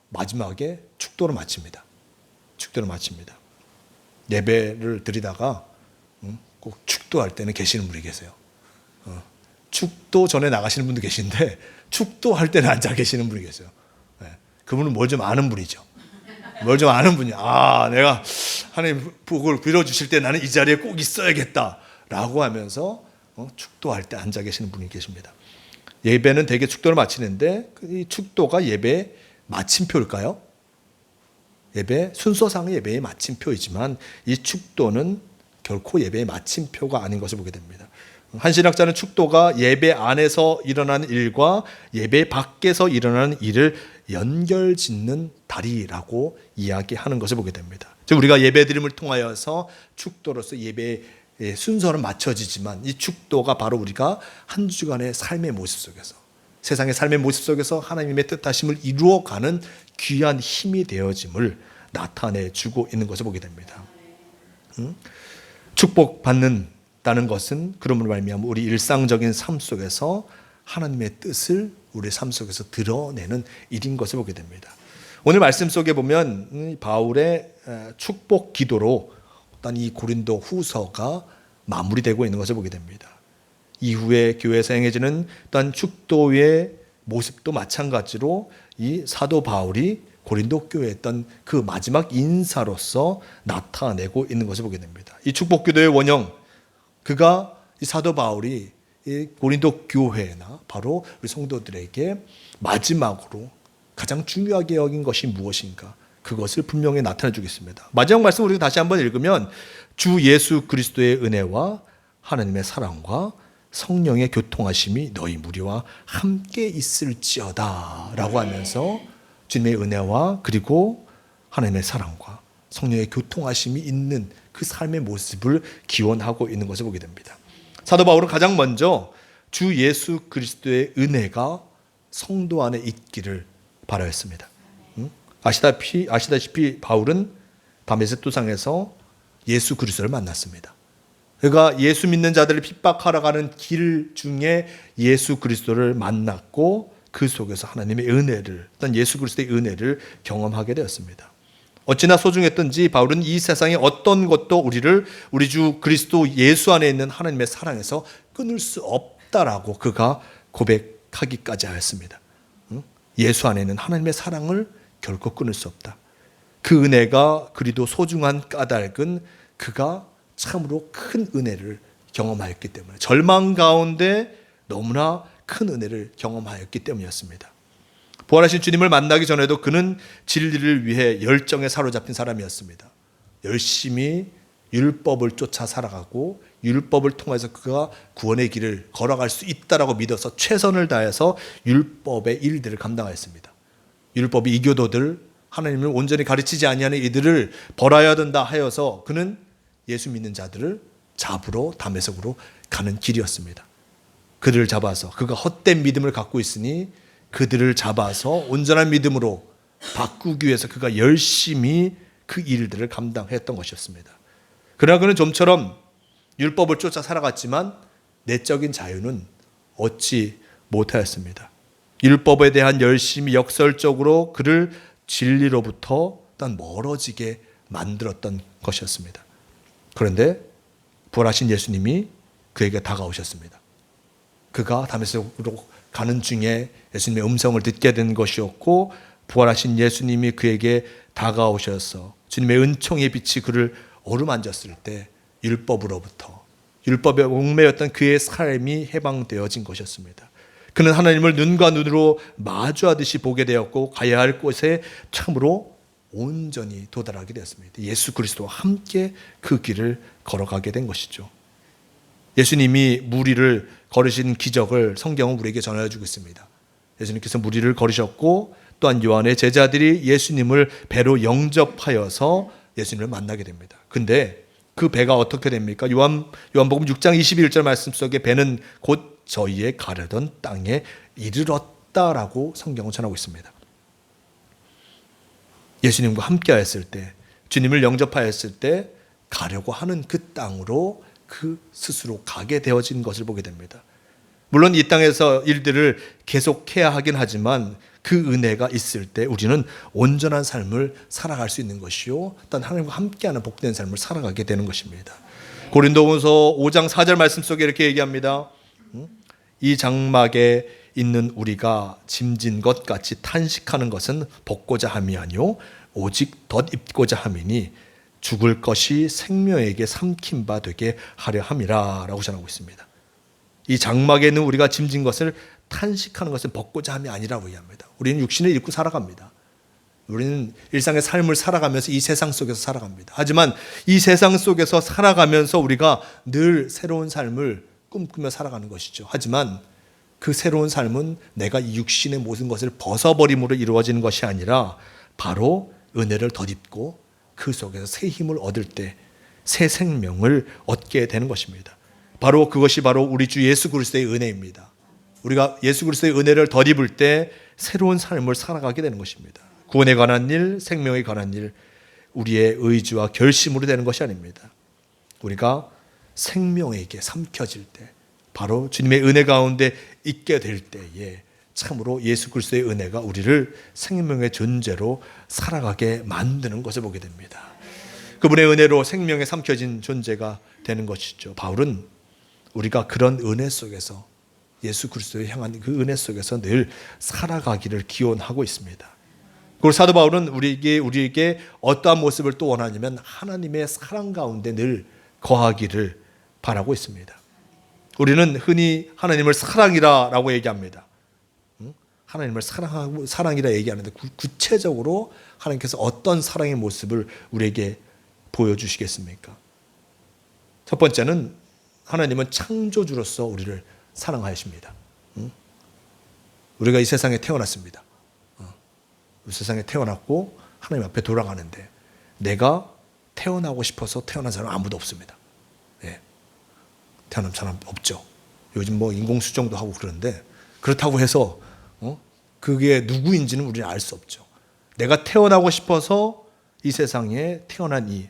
마지막에 축도로 마칩니다. 예배를 드리다가 꼭 축도할 때는 계시는 분이 계세요. 축도 전에 나가시는 분도 계신데 축도할 때는 앉아 계시는 분이 계세요. 그분은 뭘 좀 아는 분이죠. 내가 하나님 복을 빌어주실 때 나는 이 자리에 꼭 있어야겠다라고 하면서 축도할 때 앉아 계시는 분이 계십니다. 예배는 대개 축도를 마치는데 이 축도가 예배의 마침표일까요? 예배 순서상의 예배의 마침표이지만 이 축도는 결코 예배의 마침표가 아닌 것을 보게 됩니다. 한 신학자는 축도가 예배 안에서 일어나는 일과 예배 밖에서 일어나는 일을 연결짓는 다리라고 이야기하는 것을 보게 됩니다. 즉 우리가 예배드림을 통하여서 축도로서 예배의 순서는 맞춰지지만 이 축도가 바로 우리가 한 주간의 삶의 모습 속에서 세상의 삶의 모습 속에서 하나님의 뜻하심을 이루어가는 귀한 힘이 되어짐을 나타내주고 있는 것을 보게 됩니다. 축복받는다는 것은 그러므로 말미암아 우리 일상적인 삶 속에서 하나님의 뜻을 우리 삶 속에서 드러내는 일인 것을 보게 됩니다. 오늘 말씀 속에 보면 바울의 축복 기도로 어떤 이 고린도 후서가 마무리되고 있는 것을 보게 됩니다. 이후에 교회에서 행해지는 어떤 축도의 모습도 마찬가지로 이 사도 바울이 고린도 교회에 있던 그 마지막 인사로서 나타내고 있는 것을 보게 됩니다. 이 축복기도의 원형, 그가 이 사도 바울이 이 고린도 교회나 바로 우리 성도들에게 마지막으로 가장 중요하게 여긴 것이 무엇인가, 그것을 분명히 나타내 주겠습니다. 마지막 말씀 우리가 다시 한번 읽으면 주 예수 그리스도의 은혜와 하나님의 사랑과 성령의 교통하심이 너희 무리와 함께 있을지어다 라고 하면서 주님의 은혜와 그리고 하나님의 사랑과 성령의 교통하심이 있는 그 삶의 모습을 기원하고 있는 것을 보게 됩니다. 사도 바울은 가장 먼저 주 예수 그리스도의 은혜가 성도 안에 있기를 바라였습니다. 아시다시피 바울은 다메섹 도상에서 예수 그리스도를 만났습니다. 그가 예수 믿는 자들을 핍박하러 가는 길 중에 예수 그리스도를 만났고 그 속에서 하나님의 은혜를, 어떤 예수 그리스도의 은혜를 경험하게 되었습니다. 어찌나 소중했던지 바울은 이 세상의 어떤 것도 우리를 우리 주 그리스도 예수 안에 있는 하나님의 사랑에서 끊을 수 없다라고 그가 고백하기까지 하였습니다. 예수 안에 있는 하나님의 사랑을 결코 끊을 수 없다. 그 은혜가 그리도 소중한 까닭은 그가 참으로 큰 은혜를 경험하였기 때문에, 절망 가운데 너무나 큰 은혜를 경험하였기 때문이었습니다. 부활하신 주님을 만나기 전에도 그는 진리를 위해 열정에 사로잡힌 사람이었습니다. 열심히 율법을 쫓아 살아가고 율법을 통해서 그가 구원의 길을 걸어갈 수 있다라고 믿어서 최선을 다해서 율법의 일들을 감당하였습니다. 율법이 이교도들, 하나님을 온전히 가르치지 아니하는 이들을 벌하여야 된다 하여서 그는 예수 믿는 자들을 잡으러 다메섹으로 가는 길이었습니다. 그들을 잡아서, 그가 헛된 믿음을 갖고 있으니 그들을 잡아서 온전한 믿음으로 바꾸기 위해서 그가 열심히 그 일들을 감당했던 것이었습니다. 그러나 그는 좀처럼 율법을 쫓아 살아갔지만 내적인 자유는 얻지 못하였습니다. 율법에 대한 열심이 역설적으로 그를 진리로부터 일단 멀어지게 만들었던 것이었습니다. 그런데 부활하신 예수님이 그에게 다가오셨습니다. 그가 다메섹으로 가는 중에 예수님의 음성을 듣게 된 것이었고, 부활하신 예수님이 그에게 다가오셔서 주님의 은총의 빛이 그를 어루만졌을 때 율법으로부터, 율법에 얽매였던 그의 삶이 해방되어진 것이었습니다. 그는 하나님을 눈과 눈으로 마주하듯이 보게 되었고 가야 할 곳에 참으로 온전히 도달하게 되었습니다. 예수 그리스도와 함께 그 길을 걸어가게 된 것이죠. 예수님이 무리를 걸으신 기적을 성경은 우리에게 전해주고 있습니다. 예수님께서 무리를 걸으셨고 또한 요한의 제자들이 예수님을 배로 영접하여서 예수님을 만나게 됩니다. 근데 그 배가 어떻게 됩니까? 요한복음 6장 21절 말씀 속에 배는 곧 저희의 가려던 땅에 이르렀다라고 성경은 전하고 있습니다. 예수님과 함께 하였을 때, 주님을 영접하였을 때 가려고 하는 그 땅으로 그 스스로 가게 되어진 것을 보게 됩니다. 물론 이 땅에서 일들을 계속해야 하긴 하지만 그 은혜가 있을 때 우리는 온전한 삶을 살아갈 수 있는 것이요, 또 하나님과 함께하는 복된 삶을 살아가게 되는 것입니다. 고린도후서 5장 4절 말씀 속에 이렇게 얘기합니다. 이 장막에 있는 우리가 짐진 것 같이 탄식하는 것은 벗고자 함이 아니요 오직 덧입고자 함이니 죽을 것이 생명에게 삼킨 바 되게 하려 함이라 라고 전하고 있습니다. 이 장막에 있는 우리가 짐진 것을 탄식하는 것은 벗고자 함이 아니라고 이야기합니다. 우리는 육신을 입고 살아갑니다. 우리는 일상의 삶을 살아가면서 이 세상 속에서 살아갑니다. 하지만 이 세상 속에서 살아가면서 우리가 늘 새로운 삶을 꿈꾸며 살아가는 것이죠. 하지만 그 새로운 삶은 내가 이 육신의 모든 것을 벗어버림으로 이루어지는 것이 아니라 바로 은혜를 덧입고 그 속에서 새 힘을 얻을 때 새 생명을 얻게 되는 것입니다. 바로 그것이 바로 우리 주 예수 그리스도의 은혜입니다. 우리가 예수 그리스도의 은혜를 덧입을 때 새로운 삶을 살아가게 되는 것입니다. 구원에 관한 일, 생명에 관한 일, 우리의 의지와 결심으로 되는 것이 아닙니다. 우리가 생명에게 삼켜질 때, 바로 주님의 은혜 가운데 있게 될 때에 참으로 예수 그리스도의 은혜가 우리를 생명의 존재로 살아가게 만드는 것을 보게 됩니다. 그분의 은혜로 생명에 삼켜진 존재가 되는 것이죠. 바울은 우리가 그런 은혜 속에서, 예수 그리스도를 향한 그 은혜 속에서 늘 살아가기를 기원하고 있습니다. 그리고 사도 바울은 우리에게 어떠한 모습을 또 원하냐면 하나님의 사랑 가운데 늘 거하기를 바라고 있습니다. 우리는 흔히 하나님을 사랑이라고 얘기합니다. 하나님을 사랑이라 얘기하는데 구체적으로 하나님께서 어떤 사랑의 모습을 우리에게 보여주시겠습니까? 첫 번째는 하나님은 창조주로서 우리를 사랑하십니다. 우리가 이 세상에 태어났습니다. 이 세상에 태어났고 하나님 앞에 돌아가는데 내가 태어나고 싶어서 태어난 사람 아무도 없습니다. 태어난 사람 없죠. 요즘 뭐 인공수정도 하고 그러는데 그렇다고 해서 그게 누구인지는 우리는 알 수 없죠. 내가 태어나고 싶어서 이 세상에 태어난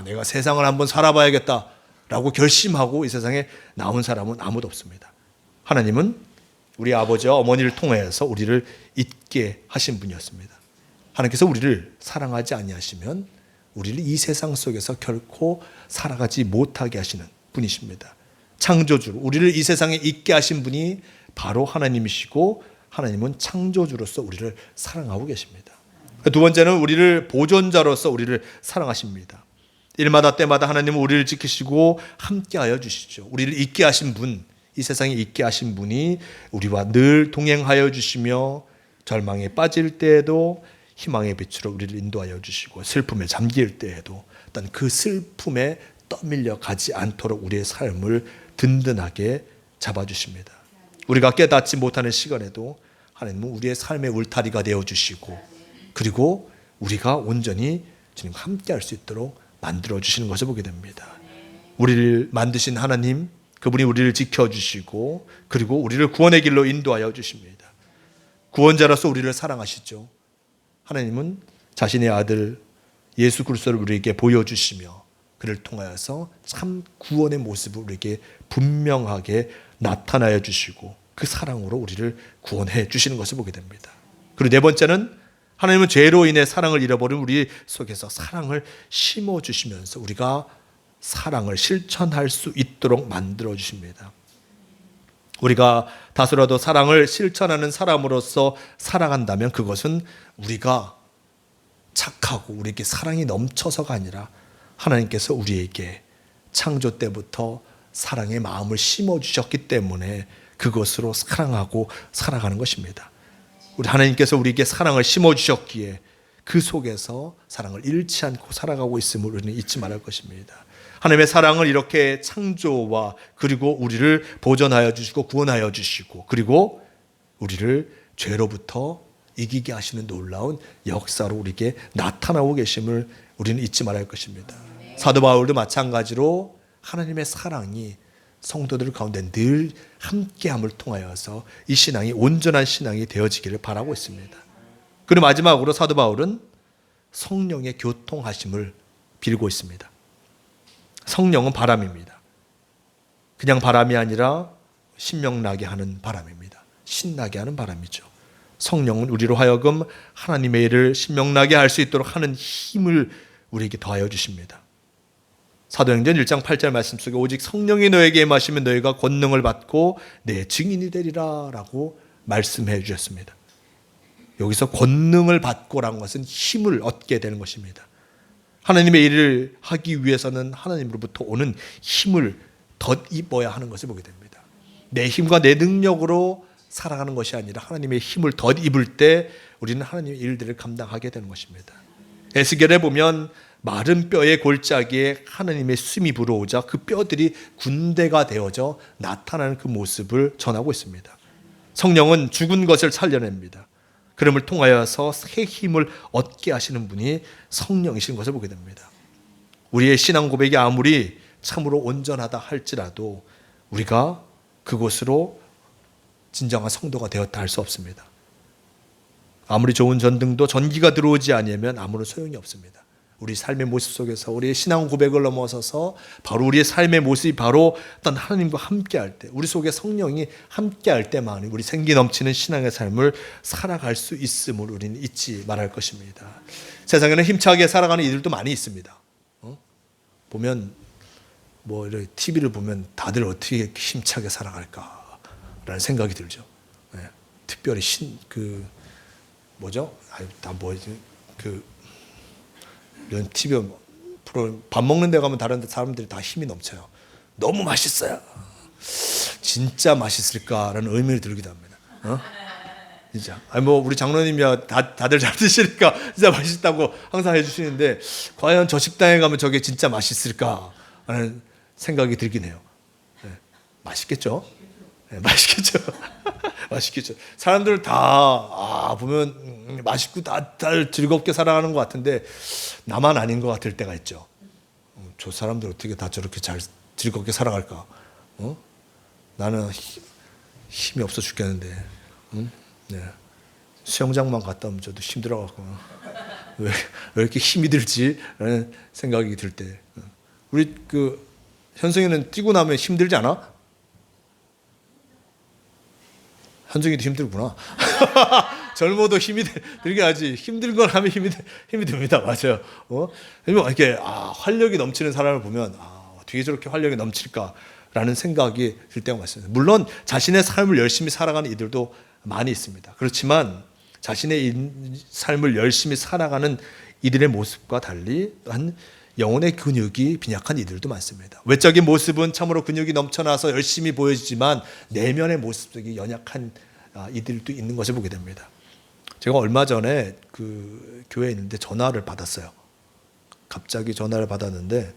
내가 세상을 한번 살아봐야겠다라고 결심하고 이 세상에 나온 사람은 아무도 없습니다. 하나님은 우리 아버지와 어머니를 통해서 우리를 있게 하신 분이었습니다. 하나님께서 우리를 사랑하지 아니하시면 우리를 이 세상 속에서 결코 살아가지 못하게 하시는 분이십니다. 창조주, 우리를 이 세상에 있게 하신 분이 바로 하나님이시고 하나님은 창조주로서 우리를 사랑하고 계십니다. 두 번째는 우리를 보존자로서 우리를 사랑하십니다. 일마다 때마다 하나님은 우리를 지키시고 함께하여 주시죠. 우리를 있게 하신 분, 이 세상에 있게 하신 분이 우리와 늘 동행하여 주시며 절망에 빠질 때에도 희망의 빛으로 우리를 인도하여 주시고 슬픔에 잠길 때에도 어떤 그 슬픔에 떠밀려 가지 않도록 우리의 삶을 든든하게 잡아주십니다. 우리가 깨닫지 못하는 시간에도 하나님은 우리의 삶의 울타리가 되어주시고 그리고 우리가 온전히 주님과 함께할 수 있도록 만들어주시는 것을 보게 됩니다. 우리를 만드신 하나님, 그분이 우리를 지켜주시고 그리고 우리를 구원의 길로 인도하여 주십니다. 구원자로서 우리를 사랑하시죠. 하나님은 자신의 아들 예수 그리스도를 우리에게 보여주시며 그를 통하여서 참 구원의 모습을 우리에게 분명하게 나타나여 주시고 그 사랑으로 우리를 구원해 주시는 것을 보게 됩니다. 그리고 네 번째는 하나님은 죄로 인해 사랑을 잃어버린 우리 속에서 사랑을 심어주시면서 우리가 사랑을 실천할 수 있도록 만들어 주십니다. 우리가 다소라도 사랑을 실천하는 사람으로서 살아간다면 그것은 우리가 착하고 우리에게 사랑이 넘쳐서가 아니라 하나님께서 우리에게 창조 때부터 사랑의 마음을 심어주셨기 때문에 그것으로 사랑하고 살아가는 것입니다. 우리 하나님께서 우리에게 사랑을 심어주셨기에 그 속에서 사랑을 잃지 않고 살아가고 있음을 우리는 잊지 말할 것입니다. 하나님의 사랑을 이렇게 창조와 그리고 우리를 보존하여 주시고 구원하여 주시고 그리고 우리를 죄로부터 이기게 하시는 놀라운 역사로 우리에게 나타나고 계심을 우리는 잊지 말할 것입니다. 사도 바울도 마찬가지로 하나님의 사랑이 성도들 가운데 늘 함께함을 통하여서 이 신앙이 온전한 신앙이 되어지기를 바라고 있습니다. 그리고 마지막으로 사도 바울은 성령의 교통하심을 빌고 있습니다. 성령은 바람입니다. 그냥 바람이 아니라 신명나게 하는 바람입니다. 신나게 하는 바람이죠. 성령은 우리로 하여금 하나님의 일을 신명나게 할 수 있도록 하는 힘을 우리에게 더하여 주십니다. 사도행전 1장 8절 말씀 속에 오직 성령이 너에게 임하시면 너희가 권능을 받고 내 증인이 되리라 라고 말씀해 주셨습니다. 여기서 권능을 받고라는 것은 힘을 얻게 되는 것입니다. 하나님의 일을 하기 위해서는 하나님으로부터 오는 힘을 덧입어야 하는 것을 보게 됩니다. 내 힘과 내 능력으로 살아가는 것이 아니라 하나님의 힘을 덧입을 때 우리는 하나님의 일들을 감당하게 되는 것입니다. 에스겔에 보면 마른 뼈의 골짜기에 하나님의 숨이 불어오자 그 뼈들이 군대가 되어져 나타나는 그 모습을 전하고 있습니다. 성령은 죽은 것을 살려냅니다. 그럼을 통하여서 새 힘을 얻게 하시는 분이 성령이신 것을 보게 됩니다. 우리의 신앙 고백이 아무리 참으로 온전하다 할지라도 우리가 그것으로 진정한 성도가 되었다 할 수 없습니다. 아무리 좋은 전등도 전기가 들어오지 않으면 아무런 소용이 없습니다. 우리 삶의 모습 속에서 우리의 신앙 고백을 넘어서서 바로 우리의 삶의 모습이 바로 어떤 하나님과 함께할 때 우리 속에 성령이 함께할 때만 우리 생기 넘치는 신앙의 삶을 살아갈 수 있음을 우리는 잊지 말할 것입니다. 세상에는 힘차게 살아가는 이들도 많이 있습니다. 보면 뭐 이렇게 TV를 보면 다들 어떻게 힘차게 살아갈까라는 생각이 들죠. 특별히 뭐죠? 다 뭐지? 이런 TV 프로 밥 먹는 데 가면 다른 사람들이 다 힘이 넘쳐요. 너무 맛있어요. 진짜 맛있을까라는 의미를 들기도 합니다. 진짜. 뭐 우리 장로님이야 다들 잘 드시니까 진짜 맛있다고 항상 해주시는데 과연 저 식당에 가면 저게 진짜 맛있을까라는 생각이 들긴 해요. 네. 맛있겠죠? 네, 맛있겠죠. 맛있겠죠. 사람들 다 보면 맛있고 다들 즐겁게 살아가는 것 같은데 나만 아닌 것 같을 때가 있죠. 저 사람들 어떻게 다 저렇게 잘 즐겁게 살아갈까? 나는 힘이 없어 죽겠는데. 네. 수영장만 갔다 오면 저도 힘들어갖고 왜 이렇게 힘이 들지? 라는 생각이 들 때 우리 현승이는 뛰고 나면 힘들지 않아? 현승이도 힘들구나. 젊어도 힘이 들게 하지. 힘든 걸 하면 힘이 듭니다. 맞아요. 이렇게 활력이 넘치는 사람을 보면 어떻게 저렇게 활력이 넘칠까라는 생각이 들 때가 많습니다. 물론 자신의 삶을 열심히 살아가는 이들도 많이 있습니다. 그렇지만 자신의 삶을 열심히 살아가는 이들의 모습과 달리 또한 영혼의 근육이 빈약한 이들도 많습니다. 외적인 모습은 참으로 근육이 넘쳐나서 열심히 보여지지만 내면의 모습이 연약한 이들도 있는 것을 보게 됩니다. 제가 얼마 전에 교회에 있는데 전화를 받았어요. 갑자기 전화를 받았는데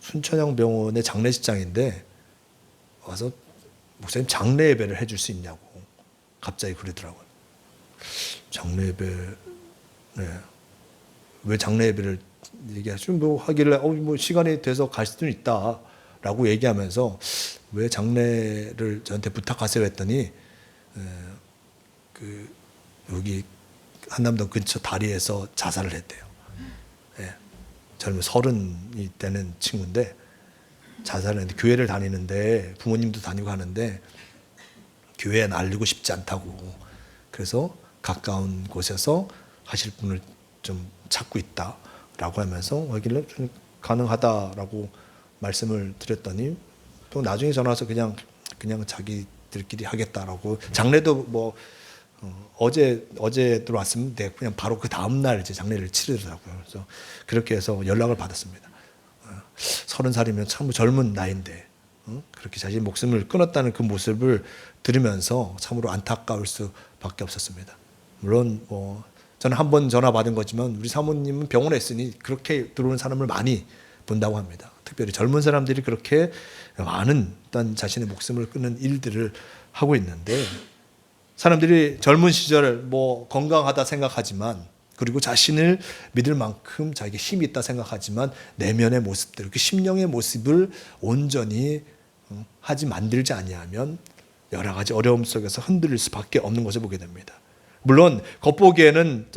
순천향병원의 장례식장인데 와서 목사님 장례 예배를 해줄 수 있냐고 갑자기 그러더라고요. 장례 예배, 네. 왜 장례 예배를 얘기하죠? 뭐 하길래 뭐 시간이 돼서 갈 수도 있다라고 얘기하면서 왜 장례를 저한테 부탁하세요 했더니 여기 한남동 근처 다리에서 자살을 했대요. 네. 젊은 30이 되는 친구인데 자살을 했는데 교회를 다니는데 부모님도 다니고 하는데 교회에 날리고 싶지 않다고 그래서 가까운 곳에서 하실 분을 좀 찾고 있다라고 하면서 하길래 좀 가능하다라고 말씀을 드렸더니 또 나중에 전화 와서 그냥 자기들끼리 하겠다라고 장례도 뭐 어제 들어왔으면 돼 그냥 바로 그 다음 날 이제 장례를 치르더라고요. 그래서 그렇게 해서 연락을 받았습니다. 30살이면 참 젊은 나이인데 그렇게 자신의 목숨을 끊었다는 그 모습을 들으면서 참으로 안타까울 수밖에 없었습니다. 물론 저는 한 번 전화 받은 거지만 우리 사모님은 병원에 있으니 그렇게 들어오는 사람을 많이 본다고 합니다. 특별히 젊은 사람들이 그렇게 많은 일단 자신의 목숨을 끊는 일들을 하고 있는데 사람들이 젊은 시절 뭐 건강하다 생각하지만 그리고 자신을 믿을 만큼 자기가 힘이 있다 생각하지만 내면의 모습들, 그 심령의 모습을 온전히 하지 만들지 아니하면 여러 가지 어려움 속에서 흔들릴 수밖에 없는 것을 보게 됩니다. 물론 겉보기에는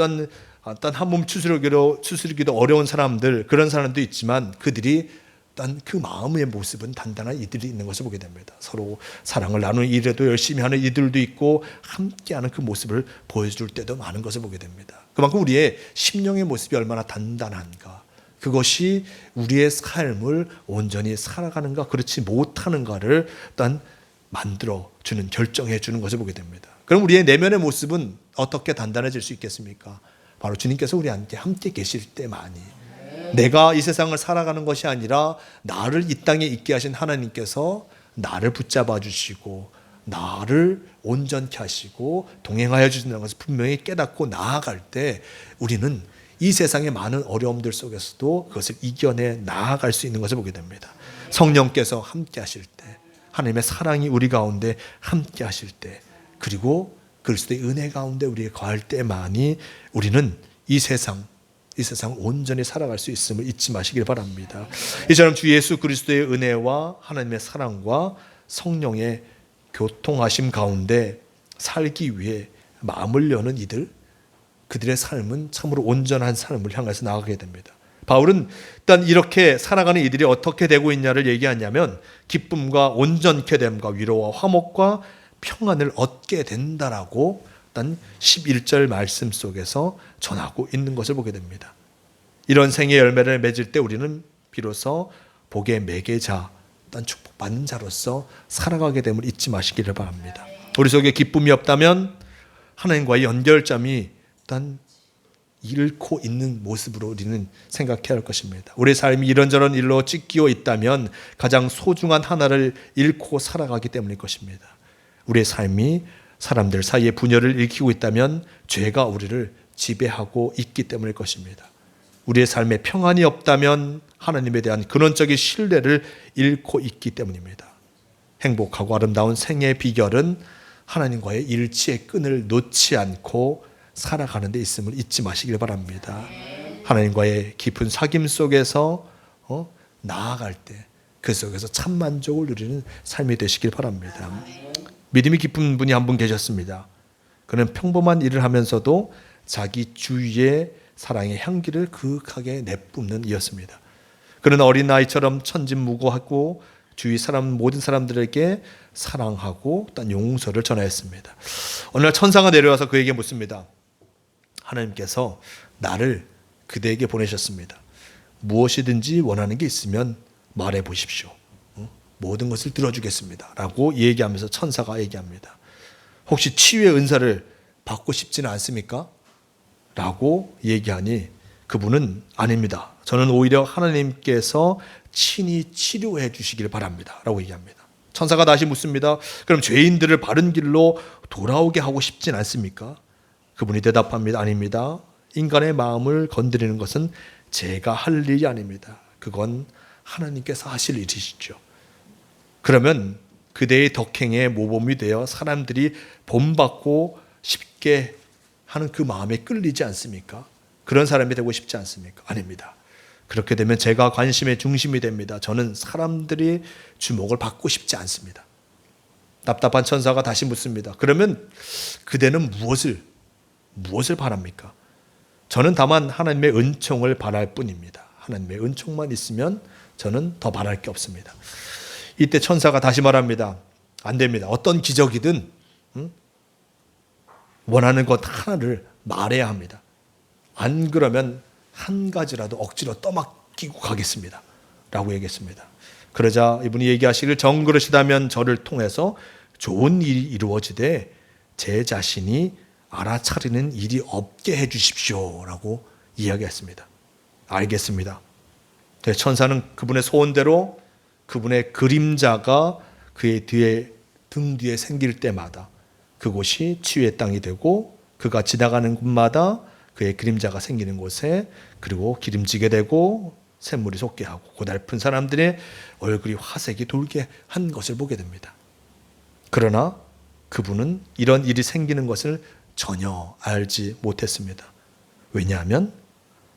한 몸 추스르기도 어려운 사람들 그런 사람도 있지만 그들이 그 마음의 모습은 단단한 이들이 있는 것을 보게 됩니다. 서로 사랑을 나누는 일에도 열심히 하는 이들도 있고 함께하는 그 모습을 보여줄 때도 많은 것을 보게 됩니다. 그만큼 우리의 심령의 모습이 얼마나 단단한가 그것이 우리의 삶을 온전히 살아가는가 그렇지 못하는가를 일단 만들어주는 결정해주는 것을 보게 됩니다. 그럼 우리의 내면의 모습은 어떻게 단단해질 수 있겠습니까? 바로 주님께서 우리한테 함께 계실 때만이 내가 이 세상을 살아가는 것이 아니라 나를 이 땅에 있게 하신 하나님께서 나를 붙잡아 주시고 나를 온전케 하시고 동행하여 주신다는 것을 분명히 깨닫고 나아갈 때 우리는 이 세상의 많은 어려움들 속에서도 그것을 이겨내 나아갈 수 있는 것을 보게 됩니다. 성령께서 함께 하실 때 하나님의 사랑이 우리 가운데 함께 하실 때 그리고 그리스도의 은혜 가운데 우리에 거할 때만이 우리는 이 세상을 온전히 살아갈 수 있음을 잊지 마시길 바랍니다. 이처럼 주 예수 그리스도의 은혜와 하나님의 사랑과 성령의 교통하심 가운데 살기 위해 마음을 여는 이들 그들의 삶은 참으로 온전한 삶을 향해서 나아가게 됩니다. 바울은 일단 이렇게 살아가는 이들이 어떻게 되고 있냐를 얘기하냐면 기쁨과 온전케 됨과 위로와 화목과 평안을 얻게 된다라고 일단 11절 말씀 속에서 전하고 있는 것을 보게 됩니다. 이런 생의 열매를 맺을 때 우리는 비로소 복의 매개자, 일단 축복받는 자로서 살아가게 됨을 잊지 마시기를 바랍니다. 우리 속에 기쁨이 없다면 하나님과의 연결점이 일단 잃고 있는 모습으로 우리는 생각해야 할 것입니다. 우리 삶이 이런저런 일로 찢기어 있다면 가장 소중한 하나를 잃고 살아가기 때문일 것입니다. 우리의 삶이 사람들 사이의 분열을 일으키고 있다면 죄가 우리를 지배하고 있기 때문일 것입니다. 우리의 삶에 평안이 없다면 하나님에 대한 근원적인 신뢰를 잃고 있기 때문입니다. 행복하고 아름다운 생애의 비결은 하나님과의 일치의 끈을 놓지 않고 살아가는 데 있음을 잊지 마시길 바랍니다. 하나님과의 깊은 사귐 속에서 나아갈 때 그 속에서 참 만족을 누리는 삶이 되시길 바랍니다. 믿음이 깊은 분이 한 분 계셨습니다. 그는 평범한 일을 하면서도 자기 주위의 사랑의 향기를 그윽하게 내뿜는 이였습니다. 그는 어린 아이처럼 천진무구하고 주위 사람 모든 사람들에게 사랑하고 또 용서를 전하였습니다. 어느 날 천사가 내려와서 그에게 묻습니다. 하나님께서 나를 그대에게 보내셨습니다. 무엇이든지 원하는 게 있으면 말해 보십시오. 모든 것을 들어주겠습니다. 라고 얘기하면서 천사가 얘기합니다. 혹시 치유의 은사를 받고 싶지는 않습니까? 라고 얘기하니 그분은 아닙니다. 저는 오히려 하나님께서 친히 치료해 주시길 바랍니다. 라고 얘기합니다. 천사가 다시 묻습니다. 그럼 죄인들을 바른 길로 돌아오게 하고 싶진 않습니까? 그분이 대답합니다. 아닙니다. 인간의 마음을 건드리는 것은 제가 할 일이 아닙니다. 그건 하나님께서 하실 일이시죠. 그러면 그대의 덕행에 모범이 되어 사람들이 본받고 쉽게 하는 그 마음에 끌리지 않습니까? 그런 사람이 되고 싶지 않습니까? 아닙니다. 그렇게 되면 제가 관심의 중심이 됩니다. 저는 사람들이 주목을 받고 싶지 않습니다. 답답한 천사가 다시 묻습니다. 그러면 그대는 무엇을 바랍니까? 저는 다만 하나님의 은총을 바랄 뿐입니다. 하나님의 은총만 있으면 저는 더 바랄 게 없습니다. 이때 천사가 다시 말합니다. 안 됩니다. 어떤 기적이든 원하는 것 하나를 말해야 합니다. 안 그러면 한 가지라도 억지로 떠맡기고 가겠습니다. 라고 얘기했습니다. 그러자 이분이 얘기하시길 정그러시다면 저를 통해서 좋은 일이 이루어지되 제 자신이 알아차리는 일이 없게 해 주십시오. 라고 이야기했습니다. 알겠습니다. 천사는 그분의 소원대로 그분의 그림자가 그의 등 뒤에 생길 때마다 그곳이 치유의 땅이 되고 그가 지나가는 곳마다 그의 그림자가 생기는 곳에 그리고 기름지게 되고 샘물이 솟게 하고 고달픈 사람들의 얼굴이 화색이 돌게 한 것을 보게 됩니다. 그러나 그분은 이런 일이 생기는 것을 전혀 알지 못했습니다. 왜냐하면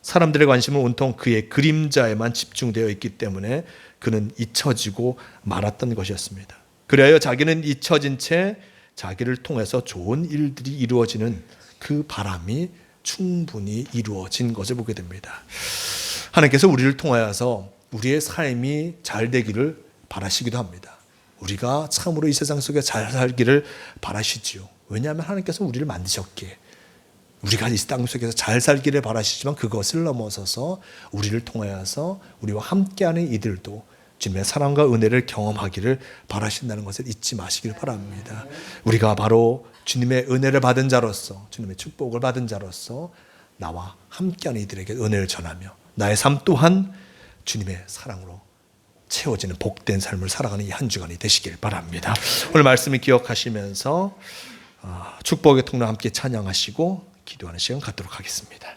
사람들의 관심은 온통 그의 그림자에만 집중되어 있기 때문에 그는 잊혀지고 말았던 것이었습니다. 그리하여 자기는 잊혀진 채 자기를 통해서 좋은 일들이 이루어지는 그 바람이 충분히 이루어진 것을 보게 됩니다. 하나님께서 우리를 통하여서 우리의 삶이 잘 되기를 바라시기도 합니다. 우리가 참으로 이 세상 속에 잘 살기를 바라시지요. 왜냐하면 하나님께서 우리를 만드셨기에 우리가 이 땅 속에서 잘 살기를 바라시지만 그것을 넘어서서 우리를 통하여서 우리와 함께하는 이들도 주님의 사랑과 은혜를 경험하기를 바라신다는 것을 잊지 마시길 바랍니다. 우리가 바로 주님의 은혜를 받은 자로서 주님의 축복을 받은 자로서 나와 함께하는 이들에게 은혜를 전하며 나의 삶 또한 주님의 사랑으로 채워지는 복된 삶을 살아가는 이 한 주간이 되시길 바랍니다. 오늘 말씀을 기억하시면서 축복의 통로 함께 찬양하시고 기도하는 시간 갖도록 하겠습니다.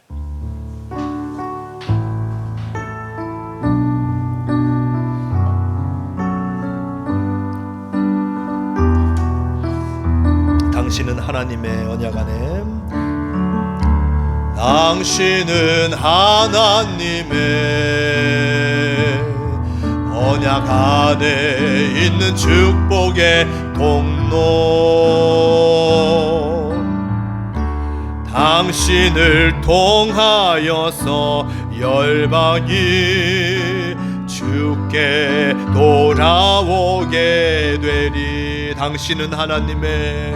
당신은 하나님의 언약 안에 당신은 하나님의 언약 안에 있는 축복의 통로 당신을 통하여서 열방이 주께 돌아오게 되리. 당신은 하나님의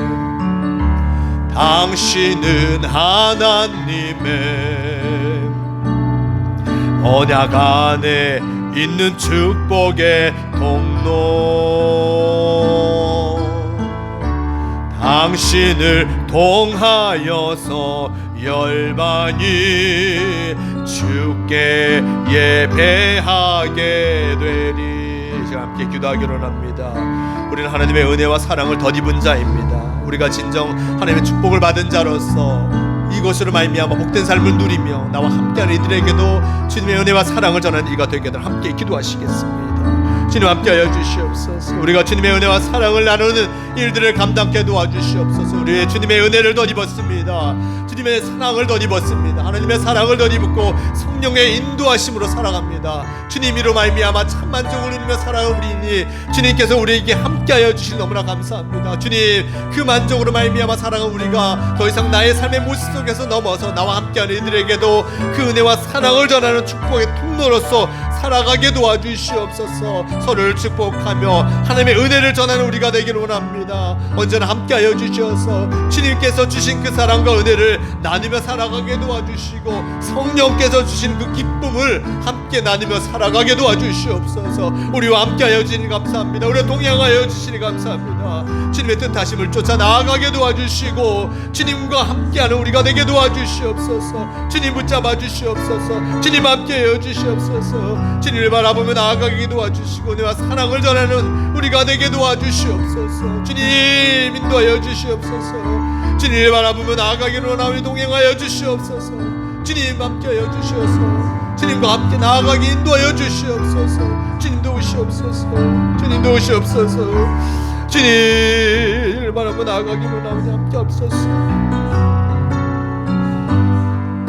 언약 안에 있는 축복의 통로 당신을 통하여서 열반이 주께 예배하게 되리. 제가 함께 기도하기로 합니다. 우리는 하나님의 은혜와 사랑을 덧입은 자입니다. 우리가 진정 하나님의 축복을 받은 자로서 이것으로 말미암아 복된 삶을 누리며 나와 함께하는 이들에게도 주님의 은혜와 사랑을 전하는 이가 되게들 함께 기도하시겠습니다. 주님 함께하여 주시옵소서. 우리가 주님의 은혜와 사랑을 나누는 일들을 감당케 도와주시옵소서. 우리의 주님의 은혜를 덧입었습니다. 주님의 사랑을 덧입었습니다. 하나님의 사랑을 덧입고 성령의 인도하심으로 살아갑니다. 주님이로 말미암아 참 만족을 누리며 살아오리니 주님께서 우리에게 함께하여 주시 너무나 감사합니다. 주님, 그 만족으로 말미암아 살아간 우리가 더 이상 나의 삶의 모습 속에서 넘어서 나와 함께하는 이들에게도 그 은혜와 사랑을 전하는 축복의 통로로서 살아가게 도와주시옵소서. 서로를 축복하며 하나님의 은혜를 전하는 우리가 되기를 원합니다. 언제나 함께하여 주셔서 주님께서 주신 그 사랑과 은혜를 나누며 살아가게 도와주시고 성령께서 주신 그 기쁨을 함께 나누며 살아가게 도와주시옵소서. 우리와 함께하여 주시니 감사합니다. 우리와 동행하여 주시니 감사합니다. 주님의 뜻하심을 쫓아 나아가게 도와주시고 주님과 함께하는 우리가 되게 도와주시옵소서. 주님 붙잡아 주시옵소서. 주님 함께하여 주시옵소서. 주님을 바라보며 나아가게 도와주시고 은혜와 사랑을 전하는 우리가 되게 도와주시옵소서. 주님 인도하여 주시옵소서. 주님을 바라보며 나아가기로 원하오니 동행하여 주시옵소서. 주님 함께하여 주시옵소서. 주님과 함께 나아가기 인도하여 주시옵소서. 주님도 오시옵소서. 주님도 오시옵소서. 주님을 바라보며 나아가기로 원하오니 함께 없소서.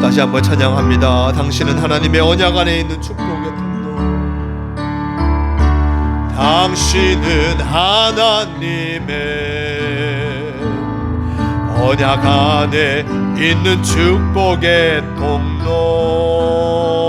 다시 한번 찬양합니다. 당신은 하나님의 언약 안에 있는 축복의 통로. 당신은 하나님의 언약 안에 있는 축복의 통로.